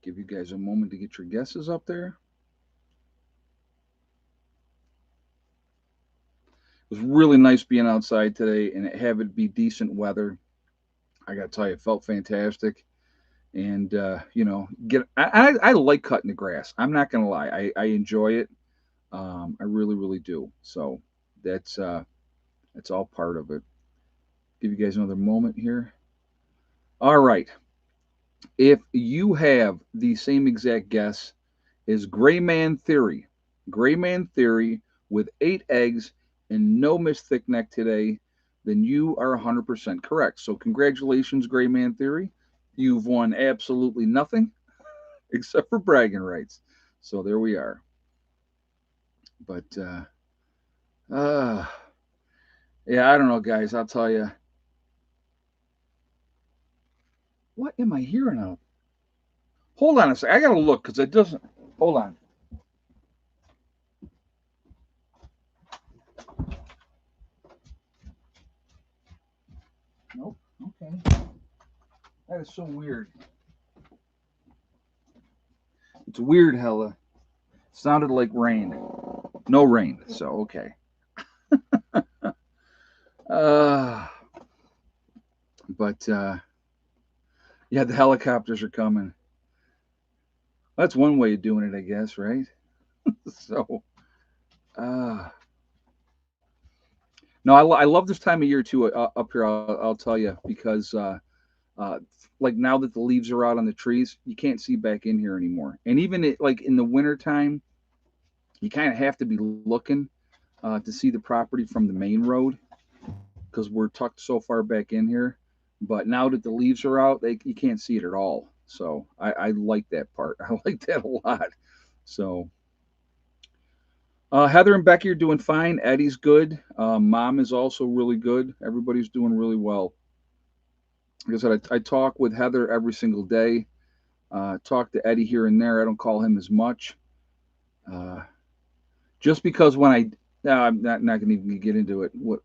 Give you guys a moment to get your guesses up there. It was really nice being outside today and have it be decent weather. I got to tell you, it felt fantastic. And I like cutting the grass. I'm not gonna lie, I enjoy it. I really really do. So that's that's all part of it. Give you guys another moment here. All right. If you have the same exact guess as Gray Man Theory, Gray Man Theory with 8 eggs and no Miss Thickneck today, then you are 100% correct. So, congratulations, Gray Man Theory. You've won absolutely nothing except for bragging rights. So, there we are. But, uh, yeah, I don't know, guys. I'll tell you. What am I hearing out? Hold on a second. I got to look because it doesn't. Hold on. Nope. Okay. That is so weird. It's weird, Hella. Sounded like rain. No rain. So, okay. Uh, but yeah, the helicopters are coming. That's one way of doing it, I guess, right? So, uh, no, I love this time of year too up here. I'll tell you because uh, like now that the leaves are out on the trees, you can't see back in here anymore. And even like in the wintertime, you kind of have to be looking. to see the property from the main road because we're tucked so far back in here. But now that the leaves are out, you can't see it at all. So I like that part. I like that a lot. So Heather and Becky are doing fine. Eddie's good. Mom is also really good. Everybody's doing really well. Like I said, I talk with Heather every single day. Talk to Eddie here and there. I don't call him as much. Uh, just because when I, no, I'm not going to even get into it. What?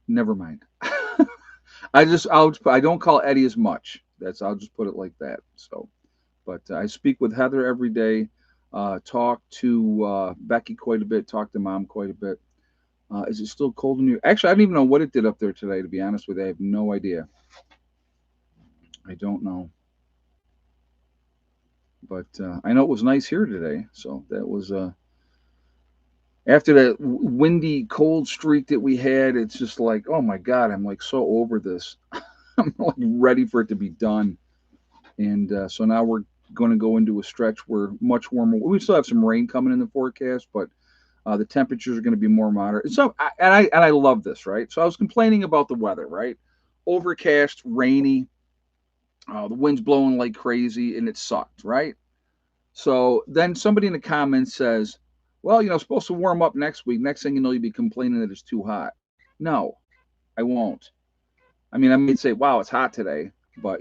Never mind. I don't call Eddie as much. I'll just put it like that. So, but I speak with Heather every day. Talk to Becky quite a bit. Talk to Mom quite a bit. Is it still cold in you? Actually, I don't even know what it did up there today. To be honest with you, I have no idea. I don't know. But I know it was nice here today. So that was after that windy, cold streak that we had. It's just like, oh my God, I'm like so over this. I'm like ready for it to be done. And so now we're going to go into a stretch where much warmer. We still have some rain coming in the forecast, but the temperatures are going to be more moderate. And I love this, right? So I was complaining about the weather, right? Overcast, rainy, the wind's blowing like crazy, and it sucked, right? So then somebody in the comments says, "Well, it's supposed to warm up next week. Next thing you know, you'll be complaining that it's too hot." No, I won't. I mean, I may say, "Wow, it's hot today," but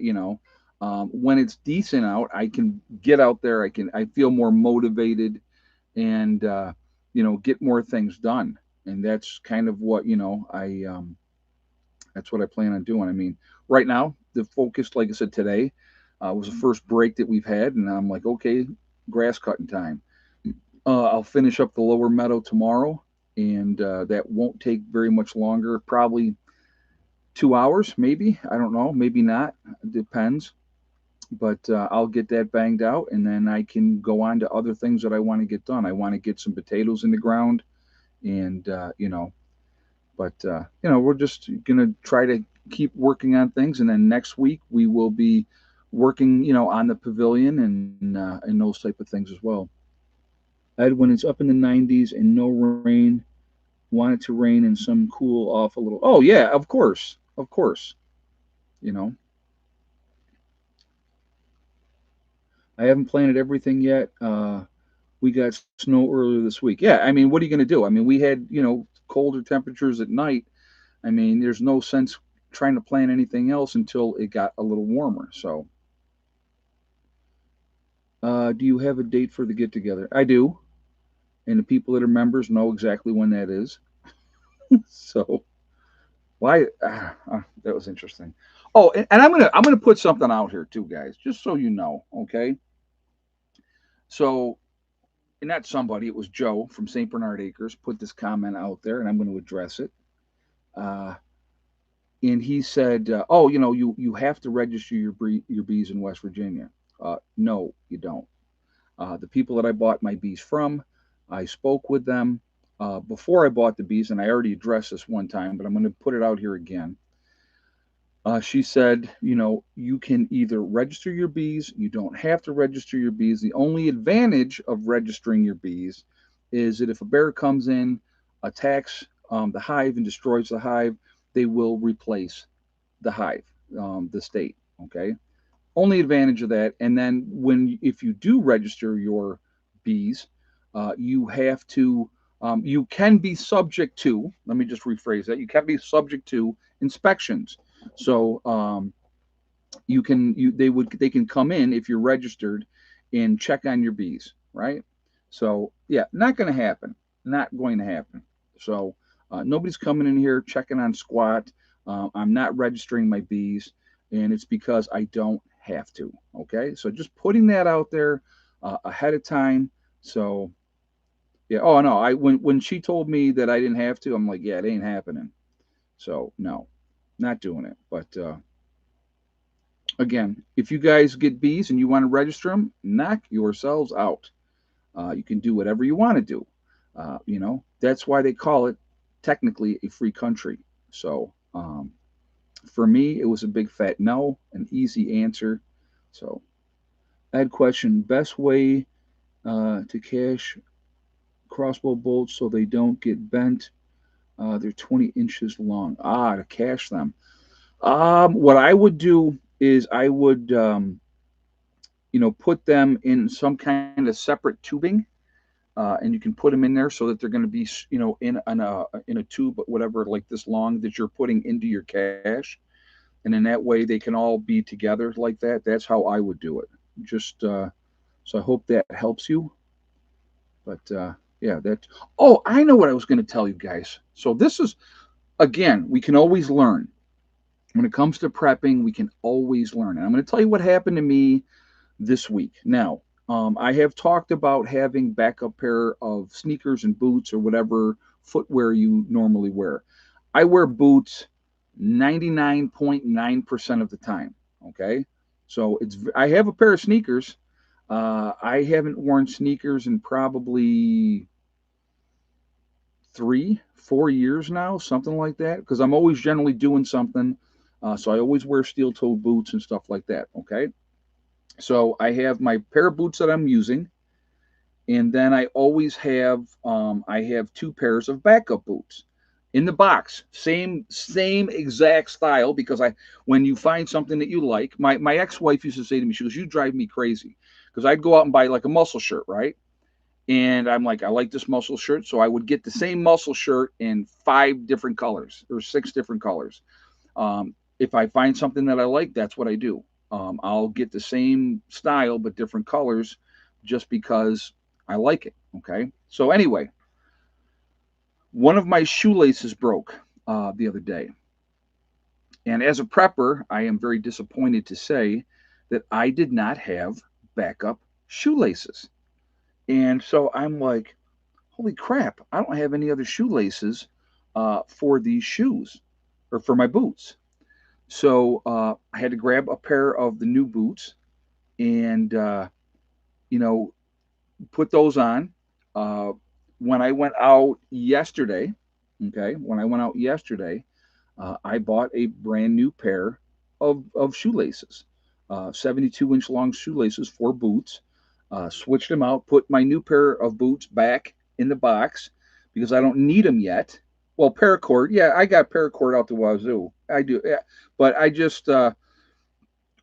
when it's decent out, I can get out there. I feel more motivated and get more things done. And that's kind of what I that's what I plan on doing. I mean, right now the focus, like I said today, was the first break that we've had, and I'm like, okay, grass cutting time. I'll finish up the lower meadow tomorrow, and that won't take very much longer. Probably 2 hours, maybe. I don't know. Maybe not. It depends. But I'll get that banged out, and then I can go on to other things that I want to get done. I want to get some potatoes in the ground, and but we're just gonna try to keep working on things, and then next week we will be working, on the pavilion and those type of things as well. Ed, when it's up in the 90s and no rain, want it to rain and some cool off a little. Oh yeah, of course, of course. You know, I haven't planted everything yet. We got snow earlier this week. Yeah, I mean, what are you going to do? I mean, we had colder temperatures at night. I mean, there's no sense trying to plan anything else until it got a little warmer. So, do you have a date for the get together? I do, and the people that are members know exactly when that is. So, why? That was interesting. Oh, and I'm gonna put something out here too, guys, just so you know. Okay, so and not somebody, it was Joe from St. Bernard Acres put this comment out there, and I'm going to address it. Uh, and he said, "Oh, you have to register your bees in West Virginia." No, you don't. The people that I bought my bees from, I spoke with them before I bought the bees, and I already addressed this one time, but I'm going to put it out here again. She said, you can either register your bees, you don't have to register your bees. The only advantage of registering your bees is that if a bear comes in, attacks the hive, and destroys the hive, they will replace the hive, the state. Okay. Only advantage of that. And then if you do register your bees, you have to, you can be subject to, let me just rephrase that, you can be subject to inspections. So they can come in if you're registered and check on your bees, right? So yeah, not going to happen. Not going to happen. So nobody's coming in here checking on squat. I'm not registering my bees, and it's because I don't have to. Okay, so just putting that out there ahead of time. So yeah. Oh no, I when she told me that I didn't have to, I'm like, yeah, it ain't happening. So no, not doing it. But again, if you guys get bees and you want to register them, knock yourselves out. You can do whatever you want to do. That's why they call it technically a free country. So for me, it was a big fat no, an easy answer. So I had question: best way to cash crossbow bolts so they don't get bent. They're 20 inches long. Ah, to cache them. What I would do is I would, put them in some kind of separate tubing, and you can put them in there so that they're going to be, in a tube, whatever, like this long that you're putting into your cache, and then that way they can all be together like that. That's how I would do it. Just so I hope that helps you. But yeah, that. Oh, I know what I was going to tell you guys. So this is again, we can always learn. When it comes to prepping, we can always learn. And I'm going to tell you what happened to me this week. Now, I have talked about having backup pair of sneakers and boots or whatever footwear you normally wear. I wear boots 99.9% of the time. Okay, so I have a pair of sneakers. I haven't worn sneakers in probably 3, 4 years now, something like that, because I'm always generally doing something. So I always wear steel-toed boots and stuff like that. Okay, so I have my pair of boots that I'm using, and then I have two pairs of backup boots in the box, same exact style. Because when you find something that you like, my ex-wife used to say to me, she goes, "You drive me crazy," because I'd go out and buy like a muscle shirt, right? And I'm like, I like this muscle shirt, so I would get the same muscle shirt in 5 different colors or 6 different colors. If I find something that I like, that's what I do. I'll get the same style but different colors, just because I like it. Okay. So anyway, one of my shoelaces broke the other day, and as a prepper, I am very disappointed to say that I did not have backup shoelaces. And so I'm like, holy crap, I don't have any other shoelaces for these shoes or for my boots. So I had to grab a pair of the new boots and, you know, put those on. Uh, when I went out yesterday, okay, when I went out yesterday, I bought a brand new pair of shoelaces, 72-inch long shoelaces for boots. Switched them out, put my new pair of boots back in the box because I don't need them yet. Well, paracord, yeah, I got paracord out the wazoo. I do, yeah, but I just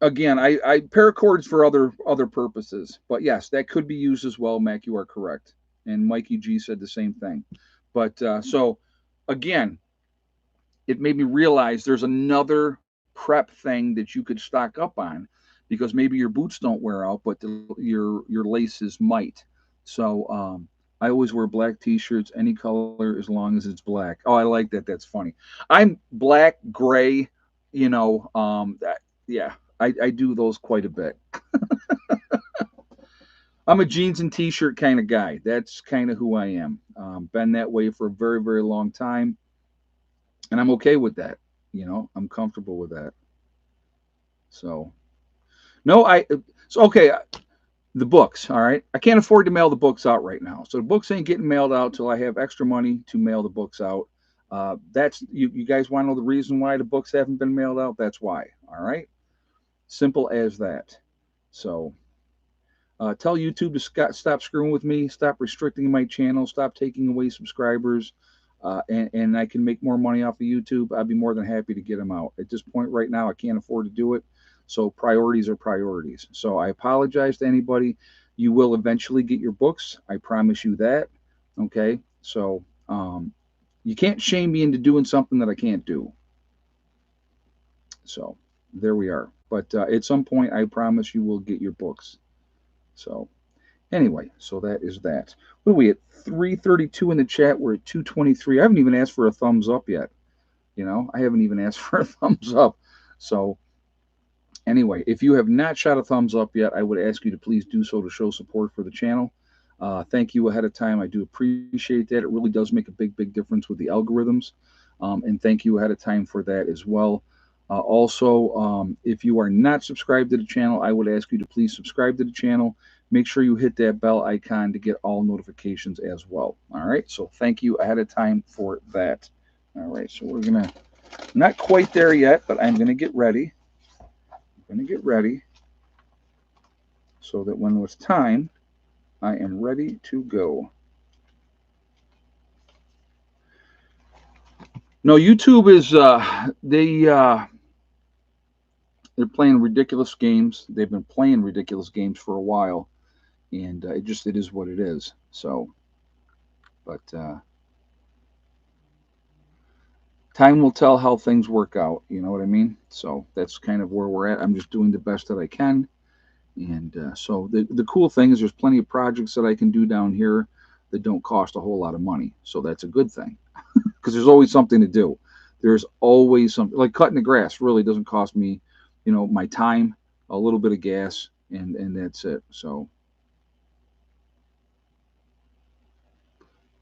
again, I paracords for other purposes. But yes, that could be used as well. Mac, you are correct, and Mikey G said the same thing. But so again, it made me realize there's another prep thing that you could stock up on, because maybe your boots don't wear out, but your laces might. So I always wear black t-shirts, any color as long as it's black. Oh, I like that. That's funny. I'm black, gray, yeah, I do those quite a bit. I'm a jeans and t-shirt kind of guy. That's kind of who I am. Been that way for a very, very long time, and I'm okay with that. I'm comfortable with that. So no, so okay. The books, all right. I can't afford to mail the books out right now, so the books ain't getting mailed out till I have extra money to mail the books out. That's you guys want to know the reason why the books haven't been mailed out? That's why. All right, simple as that. So tell YouTube to stop screwing with me, stop restricting my channel, stop taking away subscribers, and I can make more money off of YouTube. I'd be more than happy to get them out. At this point right now, I can't afford to do it. So priorities are priorities. So I apologize to anybody. You will eventually get your books. I promise you that. Okay. So you can't shame me into doing something that I can't do. So there we are. But at some point, I promise you will get your books. So anyway, so that is that. What are we at? 332 in the chat. We're at 223. I haven't even asked for a thumbs up yet. I haven't even asked for a thumbs up. So anyway, if you have not shot a thumbs up yet, I would ask you to please do so to show support for the channel. Thank you ahead of time. I do appreciate that. It really does make a big, big difference with the algorithms. And thank you ahead of time for that as well. Also, if you are not subscribed to the channel, I would ask you to please subscribe to the channel. Make sure you hit that bell icon to get all notifications as well. All right. So thank you ahead of time for that. All right. So we're going to, not quite there yet, but I'm going to get ready. So that when it's time, I am ready to go. No, YouTube is they're playing ridiculous games. They've been playing ridiculous games for a while, and it is what it is. So, but time will tell how things work out. You know what I mean? So that's kind of where we're at. I'm just doing the best that I can, and so the cool thing is there's plenty of projects that I can do down here that don't cost a whole lot of money. So that's a good thing because there's always something to do. There's always something like cutting the grass. Really doesn't cost me, my time, a little bit of gas, and that's it. So,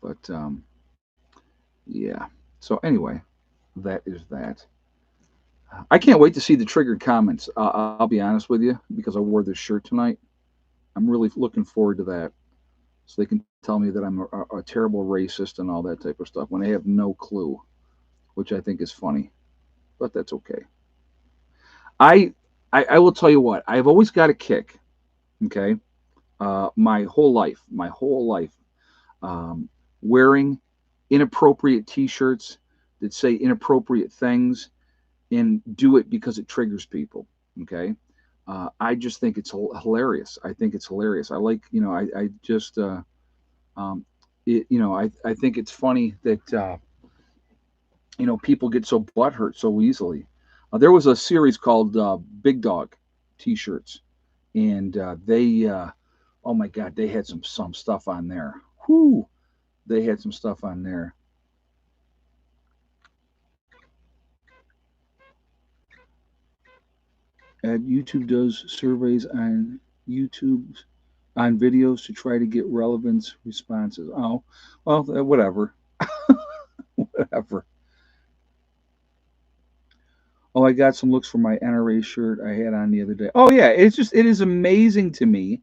but yeah. So anyway, that is that. I can't wait to see the triggered comments. I'll be honest with you because I wore this shirt tonight. I'm really looking forward to that, so they can tell me that I'm a terrible racist and all that type of stuff when they have no clue, which I think is funny, but that's okay. I I will tell you what I've always got a kick. Okay, my whole life, um, wearing inappropriate T-shirts that say inappropriate things and do it because it triggers people. Okay, I just think it's hilarious. I think it's hilarious. I like, I just, um, I think it's funny that people get so butthurt so easily. There was a series called Big Dog T-shirts, and oh my God, they had some stuff on there. Whoo, they had some stuff on there. YouTube does surveys on YouTube on videos to try to get relevance responses. Oh, well, whatever, whatever. Oh, I got some looks for my NRA shirt I had on the other day. Oh yeah, it is amazing to me,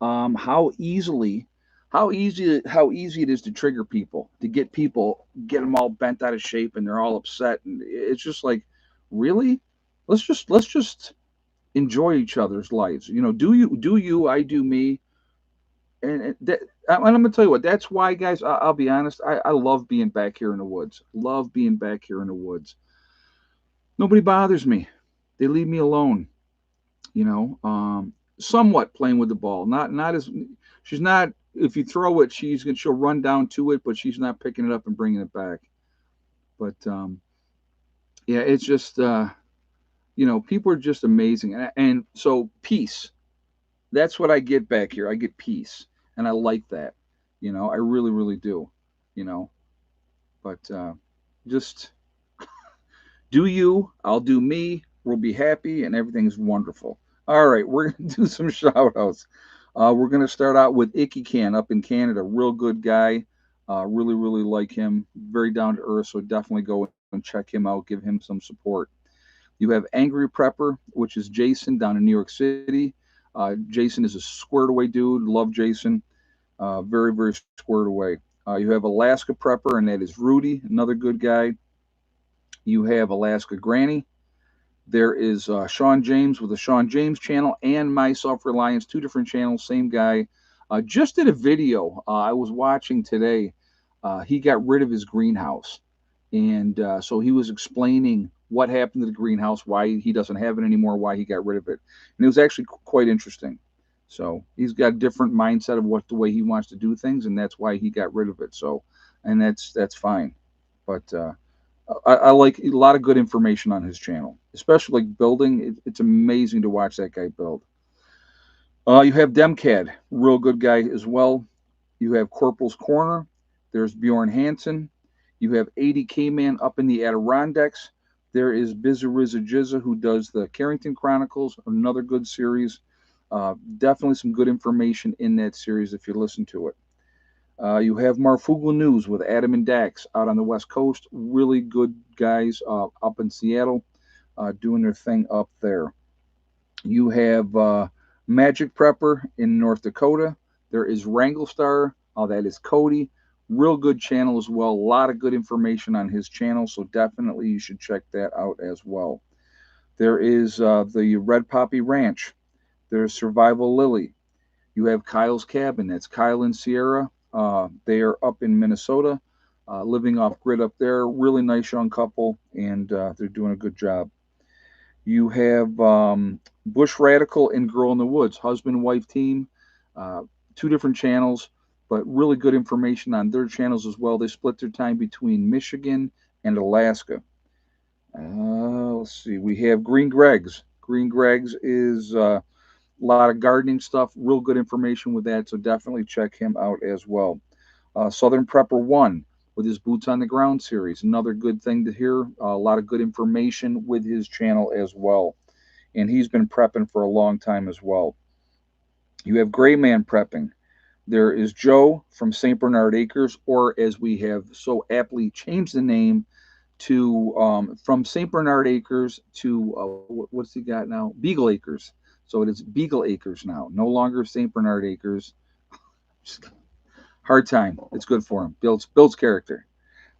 how easy it is to trigger people, to get them all bent out of shape and they're all upset, and it's just like, really, let's just enjoy each other's lives. Do you, I do me, and I'm gonna tell you what. That's why, guys. I'll be honest. I love being back here in the woods. Love being back here in the woods. Nobody bothers me. They leave me alone. Somewhat playing with the ball. Not as she's not. If you throw it, she'll run down to it, but she's not picking it up and bringing it back. But yeah, it's just people are just amazing, and so peace. That's what I get back here. I get peace, and I like that. I really, really do. You know, but just do you. I'll do me. We'll be happy, and everything's wonderful. All right, we're gonna do some shout outs. We're gonna start out with Icky Can up in Canada. Real good guy. Really, really like him. Very down to earth. So definitely go and check him out. Give him some support. You have Angry Prepper, which is Jason down in New York City. Jason is a squared away dude. Love Jason. Very, very squared away. You have Alaska Prepper, and that is Rudy, another good guy. You have Alaska Granny. There is Sean James with the Sean James channel and My Self Reliance, two different channels, same guy. Just did a video I was watching today. He got rid of his greenhouse. And so he was explaining what happened to the greenhouse, why he doesn't have it anymore, why he got rid of it. And it was actually quite interesting. So he's got a different mindset of what the way he wants to do things, and that's why he got rid of it. So, and that's fine. But I like a lot of good information on his channel, especially like building. It's amazing to watch that guy build. You have Demcad, real good guy as well. You have Corporal's Corner. There's Bjorn Hansen. You have 80K Man up in the Adirondacks. There is Bizarrizza Jizza, who does the Carrington Chronicles, another good series. Definitely some good information in that series if you listen to it. You have Marfugal News with Adam and Dax out on the West Coast. Really good guys up in Seattle doing their thing up there. You have Magic Prepper in North Dakota. There is Wranglestar. That is Cody. Real good channel as well. A lot of good information on his channel, so definitely you should check that out as well. There is the Red Poppy Ranch. There's Survival Lily. You have Kyle's Cabin. That's Kyle and Sierra. They are up in Minnesota. living off grid up there. Really nice young couple, and they're doing a good job. You have Bush Radical and Girl in the Woods, husband wife team, uh, two different channels, but really good information on their channels as well. They split their time between Michigan and Alaska. Let's see, we have Green Greg's. Green Greg's is a lot of gardening stuff, real good information with that, so definitely check him out as well. Southern Prepper One with his Boots on the Ground series, another good thing to hear. A lot of good information with his channel as well, and he's been prepping for a long time as well. You have Gray Man Prepping. There is Joe from St. Bernard Acres, or as we have so aptly changed the name to from St. Bernard Acres to what's he got now? Beagle Acres. So it is Beagle Acres now, no longer St. Bernard Acres. Hard time. It's good for him. Builds character.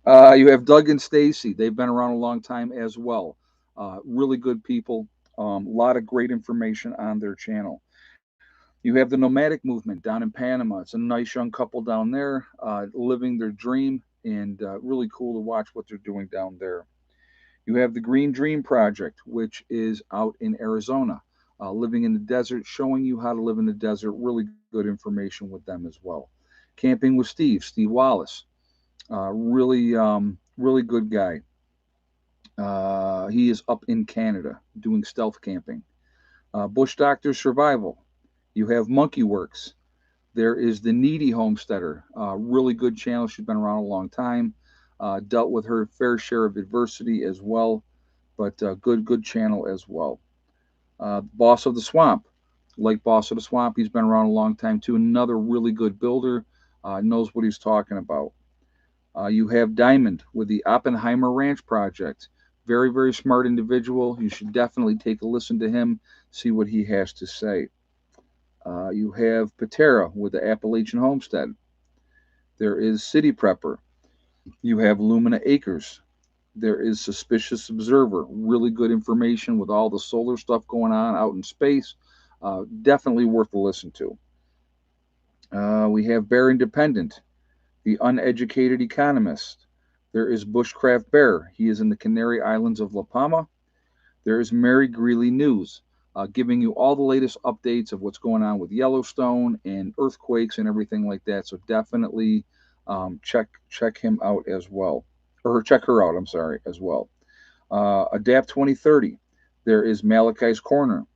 You have Doug and Stacy. They've been around a long time as well. Really good people. A lot of great information on their channel. You have the nomadic movement down in Panama. It's a nice young couple down there, living their dream, and really cool to watch what they're doing down there. You have the Green Dream Project, which is out in Arizona, living in the desert, showing you how to live in the desert. Really good information with them as well. Camping with Steve Wallace, really good guy. He is up in Canada doing stealth camping. Bush Doctor Survival. You have Monkey Works. There is the Needy Homesteader, really good channel. She's been around a long time. Dealt with her fair share of adversity as well, but good channel as well. Boss of the Swamp, like Boss of the Swamp, he's been around a long time too. Another really good builder, knows what he's talking about. You have Diamond with the Oppenheimer Ranch Project. Very smart individual. You should definitely take a listen to him, see what he has to say. You have Patera with the Appalachian Homestead. There is City Prepper. You have Lumina Acres. There is Suspicious Observer. Really good information with all the solar stuff going on out in space. Definitely worth a listen to. We have Bear Independent, the Uneducated Economist. There is Bushcraft Bear. He is in the Canary Islands of La Palma. There is Mary Greeley News, giving you all the latest updates of what's going on with Yellowstone and earthquakes and everything like that. So definitely check him out as well, or check her out. I'm sorry, as well. Adapt 2030. There is Malachi's Corner.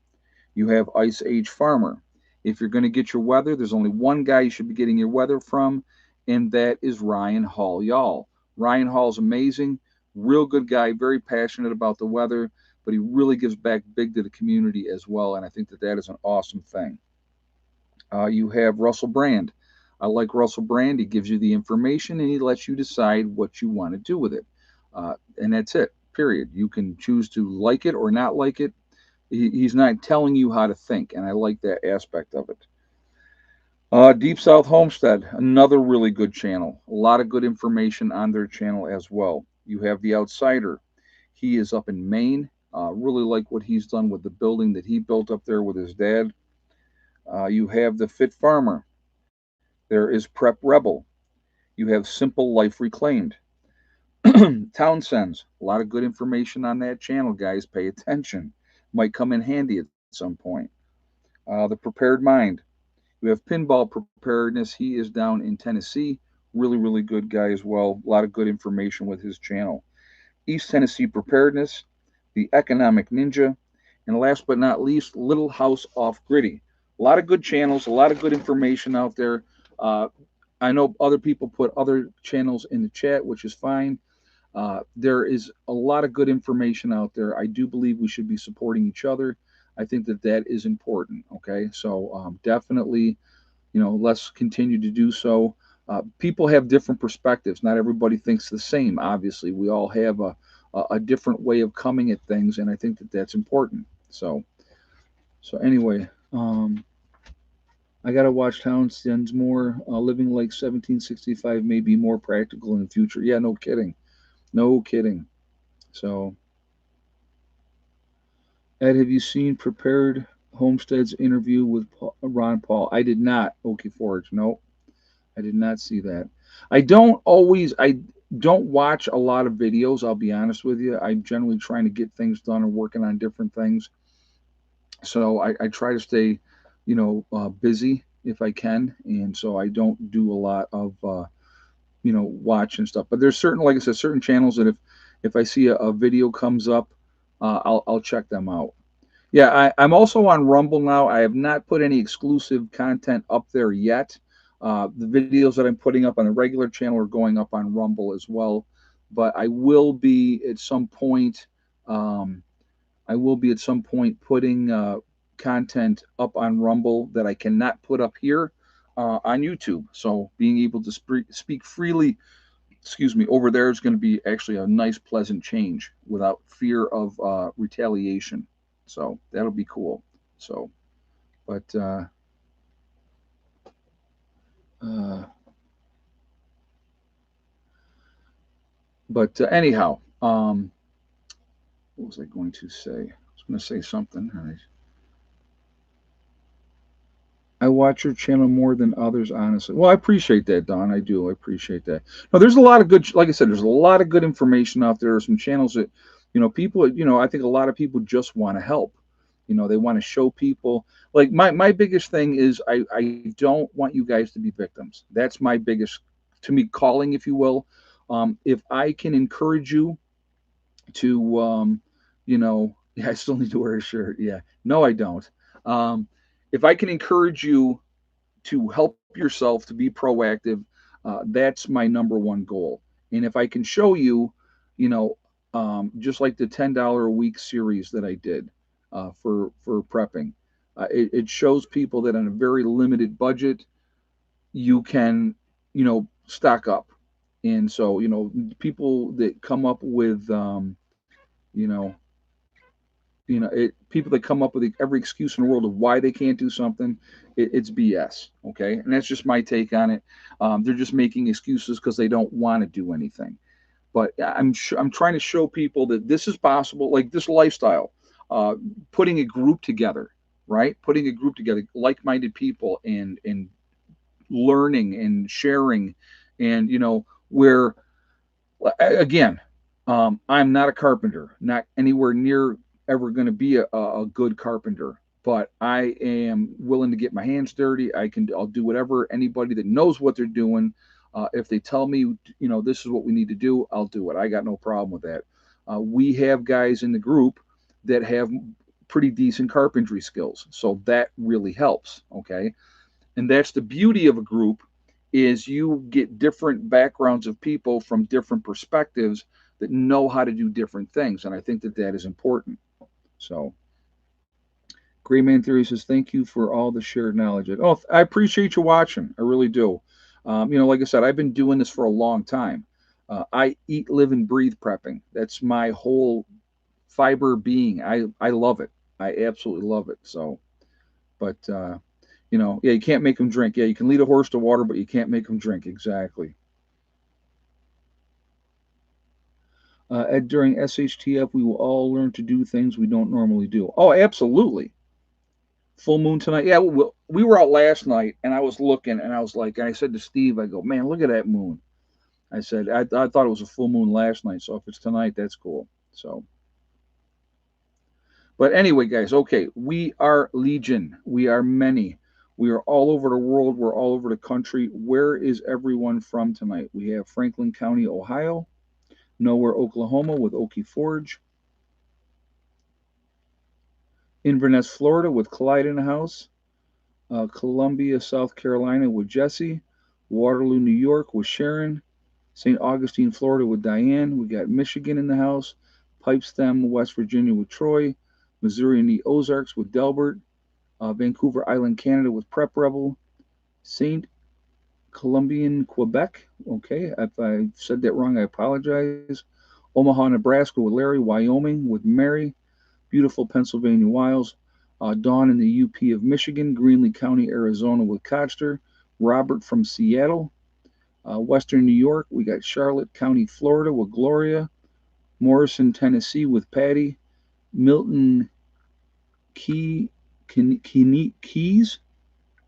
You have Ice Age Farmer. If you're going to get your weather, there's only one guy you should be getting your weather from, and that is Ryan Hall Y'all. Ryan Hall's amazing, real good guy, very passionate about the weather, but he really gives back big to the community as well, and I think that that is an awesome thing. You have Russell Brand. I like Russell Brand. He gives you the information and he lets you decide what you want to do with it. And that's it, period. You can choose to like it or not like it. He's not telling you how to think, and I like that aspect of it. Deep South Homestead, another really good channel. A lot of good information on their channel as well. You have The Outsider. He is up in Maine. Really like what he's done with the building that he built up there with his dad. You have The Fit Farmer. There is Prep Rebel. You have Simple Life Reclaimed. Townsends. A lot of good information on that channel, guys. Pay attention. Might come in handy at some point. The Prepared Mind. We have Pinball Preparedness. He is down in Tennessee. Really good guy as well. A lot of good information with his channel. East Tennessee Preparedness, The Economic Ninja, and last but not least, Little House Off Gritty. A lot of good channels, a lot of good information out there. Uh, I know other people put other channels in the chat, which is fine. There is a lot of good information out there. I do believe we should be supporting each other. I think that that is important. Okay, so definitely, let's continue to do so. People have different perspectives. Not everybody thinks the same. Obviously, we all have a different way of coming at things, and I think that that's important. So anyway, I gotta watch Townsend's more. Living like 1765 may be more practical in the future. Yeah, no kidding, no kidding. So, Ed, have you seen Prepared Homestead's interview with Ron Paul? I did not. Okie Forge. No, I did not see that. I don't always. don't watch a lot of videos. I'll be honest with you. I'm generally trying to get things done or working on different things. So I try to stay, busy if I can, and so I don't do a lot of watch and stuff. But there's certain, like I said, certain channels that if I see a video comes up, I'll check them out. Yeah, I'm also on Rumble now. I have not put any exclusive content up there yet. The videos that I'm putting up on the regular channel are going up on Rumble as well. But I will be at some point. Um, I will be at some point putting content up on Rumble that I cannot put up here on YouTube. So being able to speak freely, excuse me, over there is going to be actually a nice, pleasant change without fear of retaliation. So that'll be cool. So, but uh, anyhow, what was I going to say? I was going to say something. I watch your channel more than others, honestly. Well, I appreciate that, Don. I do. I appreciate that. No, there's a lot of good, like I said, there's a lot of good information out there. Some channels that, people, I think a lot of people just want to help. They want to show people. Like my biggest thing is I don't want you guys to be victims. That's my biggest, to me, calling, if you will. If I can encourage you to, yeah, I still need to wear a shirt. Yeah. No, I don't. If I can encourage you to help yourself to be proactive, that's my number one goal. And if I can show you, you know, just like the $10 a week series that I did for prepping, it shows people that on a very limited budget you can, stock up. And so, people that come up with, you know, people that come up with every excuse in the world of why they can't do something, it's BS. Okay, and that's just my take on it. They're just making excuses because they don't want to do anything. But I'm trying to show people that this is possible, like this lifestyle, uh, putting a group together, right? Putting a group together, like-minded people, and learning and sharing, and where again, I'm not a carpenter, not anywhere near ever going to be a good carpenter, but I am willing to get my hands dirty. I'll do whatever anybody that knows what they're doing. If they tell me, this is what we need to do, I'll do it. I got no problem with that. We have guys in the group that have pretty decent carpentry skills, so that really helps. Okay, and that's the beauty of a group is you get different backgrounds of people from different perspectives that know how to do different things, and I think that that is important. So Gray Man Theory says thank you for all the shared knowledge. Oh, I appreciate you watching. I really do. Like I said, I've been doing this for a long time. I eat, live, and breathe prepping. That's my whole fiber being. I love it. I absolutely love it. So, but yeah, you can't make them drink. Yeah, you can lead a horse to water, but you can't make them drink. Exactly. Ed, during SHTF, we will all learn to do things we don't normally do. Oh, absolutely. Full moon tonight. Yeah, we were out last night, and I was looking, and I was like, and I said to Steve, I go, man, look at that moon. I said, I thought it was a full moon last night, so if it's tonight, that's cool. So, but anyway, guys, okay, we are legion. We are many. We are all over the world. We're all over the country. Where is everyone from tonight? We have Franklin County, Ohio, Nowhere, Oklahoma, with Okie Forge, Inverness, Florida, with Clyde in the house, Columbia, South Carolina, with Jesse, Waterloo, New York, with Sharon, St. Augustine, Florida, with Diane. We got Michigan in the house, Pipestem, West Virginia, with Troy, Missouri and the Ozarks with Delbert, Vancouver Island, Canada, with Prep Rebel, St. Columbian, Quebec. Okay, if I said that wrong, I apologize. Omaha, Nebraska, with Larry, Wyoming, with Mary, beautiful Pennsylvania Wilds, Dawn in the UP of Michigan, Greenlee County, Arizona, with Koster, Robert from Seattle, Western New York, we got Charlotte County, Florida, with Gloria, Morrison, Tennessee, with Patty, Milton Key, Keys,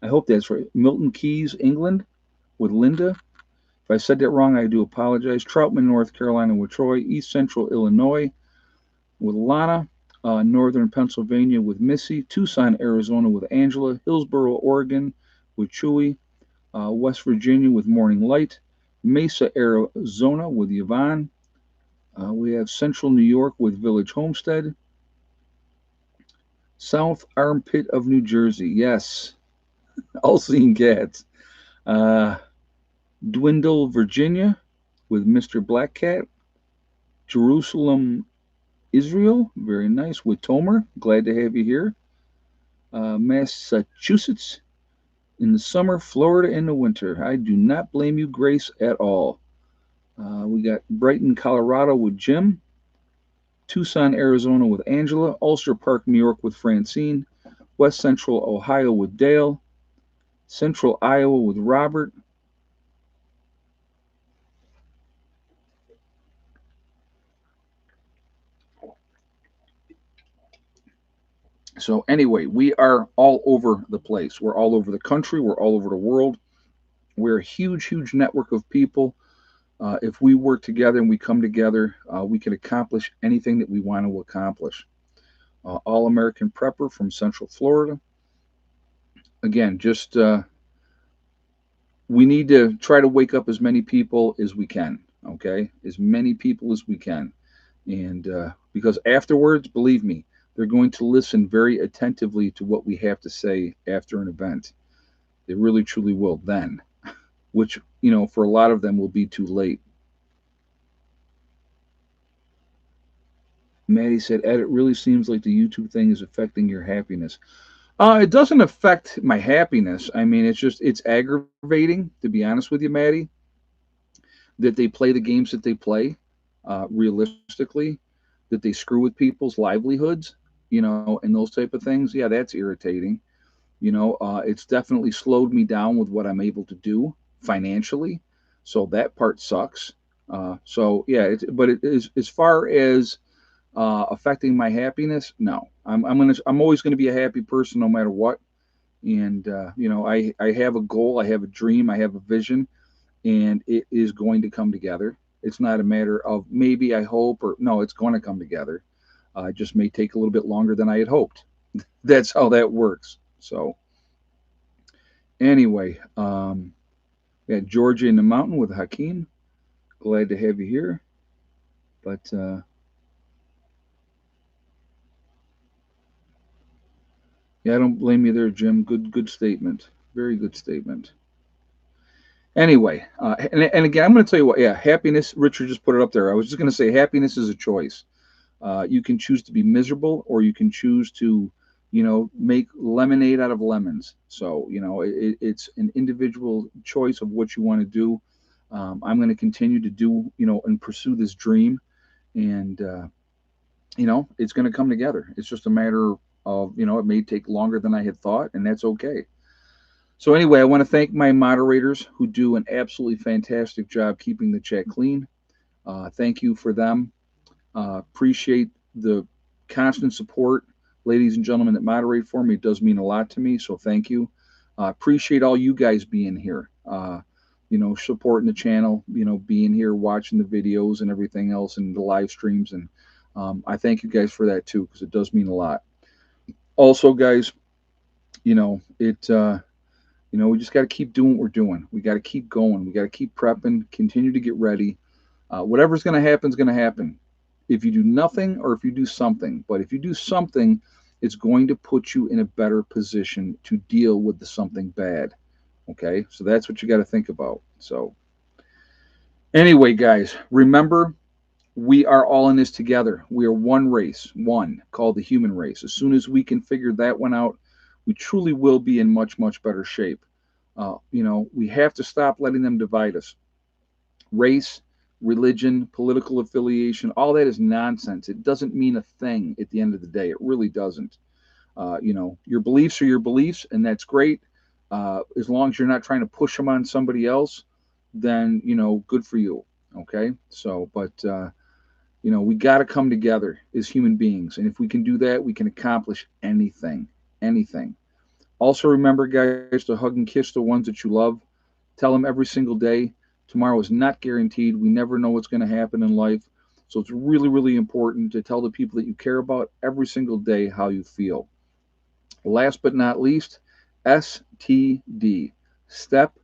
I hope that's right, Milton Keys, England, with Linda, If I said that wrong, I do apologize. Troutman, North Carolina with Troy. East Central Illinois with Lana. Northern Pennsylvania with Missy. Tucson, Arizona with Angela. Hillsboro, Oregon with Chewy. West Virginia with Morning Light. Mesa, Arizona with Yvonne. We have Central New York with Village Homestead. South Armpit of New Jersey. Yes, all seen cats. Uh, Dwindle, Virginia with Mr. Black Cat. Jerusalem, Israel. Very nice. With Tomer. Glad to have you here. Massachusetts in the summer, Florida in the winter. I do not blame you, Grace, at all. We got Brighton, Colorado with Jim. Tucson, Arizona with Angela. Ulster Park, New York with Francine. West Central Ohio with Dale. Central Iowa with Robert. So anyway, we are all over the place. We're all over the country. We're all over the world. We're a huge, huge network of people. If we work together and we come together, we can accomplish anything that we want to accomplish. All American Prepper from Central Florida. Again, just we need to try to wake up as many people as we can. Okay, as many people as we can, and because afterwards, believe me, they're going to listen very attentively to what we have to say after an event. They really, truly will then, which, for a lot of them will be too late. Maddie said, Ed, it really seems like the YouTube thing is affecting your happiness. It doesn't affect my happiness. I mean, it's aggravating, to be honest with you, Maddie, that they play the games that they play, realistically, that they screw with people's livelihoods, and those type of things. Yeah, that's irritating. It's definitely slowed me down with what I'm able to do financially. So that part sucks. So yeah, but it is as far as affecting my happiness. No, I'm always gonna be a happy person no matter what. And I have a goal, I have a dream, I have a vision, and it is going to come together. It's not a matter of maybe I hope or no, it's going to come together. It just may take a little bit longer than I had hoped. That's how that works. So anyway, we got Georgia in the mountain with Hakeem. Glad to have you here. But yeah, I don't blame you there, Jim. Good statement. Very good statement. Anyway, and again, I'm going to tell you what. Yeah, happiness. Richard just put it up there. I was just going to say, happiness is a choice. You can choose to be miserable, or you can choose to, make lemonade out of lemons. So it's an individual choice of what you want to do. I'm going to continue to do, and pursue this dream, and it's going to come together. It's just a matter of, it may take longer than I had thought, and that's okay. So anyway, I want to thank my moderators who do an absolutely fantastic job keeping the chat clean. Thank you for them. Appreciate the constant support, ladies and gentlemen that moderate for me. It does mean a lot to me, so thank you. Appreciate all you guys being here. Supporting the channel. Being here, watching the videos and everything else, and the live streams. And I thank you guys for that too, because it does mean a lot. Also, guys, it. We just got to keep doing what we're doing. We got to keep going. We got to keep prepping. Continue to get ready. Whatever's going to happen is going to happen. If you do nothing or if you do something, but if you do something, it's going to put you in a better position to deal with the something bad. Okay, so that's what you got to think about. So, anyway, guys, remember we are all in this together. We are one race, one called the human race. As soon as we can figure that one out, we truly will be in much, much better shape. We have to stop letting them divide us. Race, religion, political affiliation, all that is nonsense. It doesn't mean a thing at the end of the day. It really doesn't. Your beliefs are your beliefs, and that's great. As long as you're not trying to push them on somebody else, then, good for you. Okay. So, but, we got to come together as human beings. And if we can do that, we can accomplish anything, anything. Also, remember, guys, to hug and kiss the ones that you love. Tell them every single day Tomorrow is not guaranteed. We never know what's going to happen in life. So it's really, really important to tell the people that you care about every single day how you feel. Last but not least, STD, step,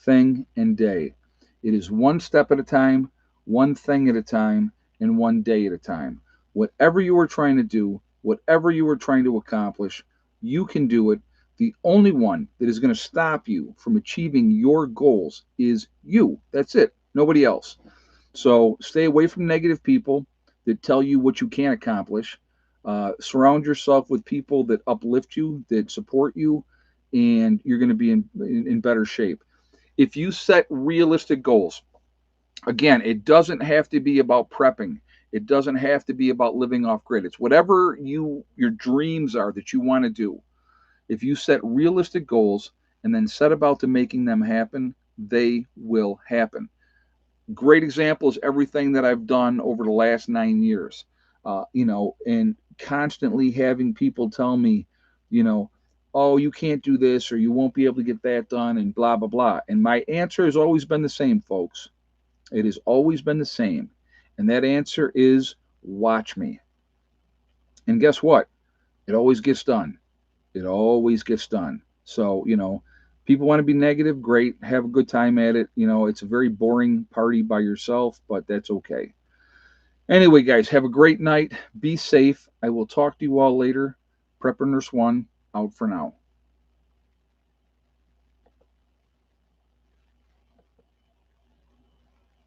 thing, and day. It is one step at a time, one thing at a time, and one day at a time. Whatever you are trying to do, whatever you are trying to accomplish, you can do it. The only one that is going to stop you from achieving your goals is you. That's it. Nobody else. So stay away from negative people that tell you what you can't accomplish. Surround yourself with people that uplift you, that support you, and you're going to be in better shape. If you set realistic goals, again, it doesn't have to be about prepping. It doesn't have to be about living off grid. It's whatever your dreams are that you want to do. If you set realistic goals and then set about to making them happen, they will happen. Great example is everything that I've done over the last 9 years. And constantly having people tell me, you know, oh, you can't do this or you won't be able to get that done and blah, blah, blah. And my answer has always been the same, folks. It has always been the same. And that answer is watch me. And guess what? It always gets done. It always gets done. So, people want to be negative, great. Have a good time at it. It's a very boring party by yourself, but that's okay. Anyway, guys, have a great night. Be safe. I will talk to you all later. Prepper Nurse 1 out for now.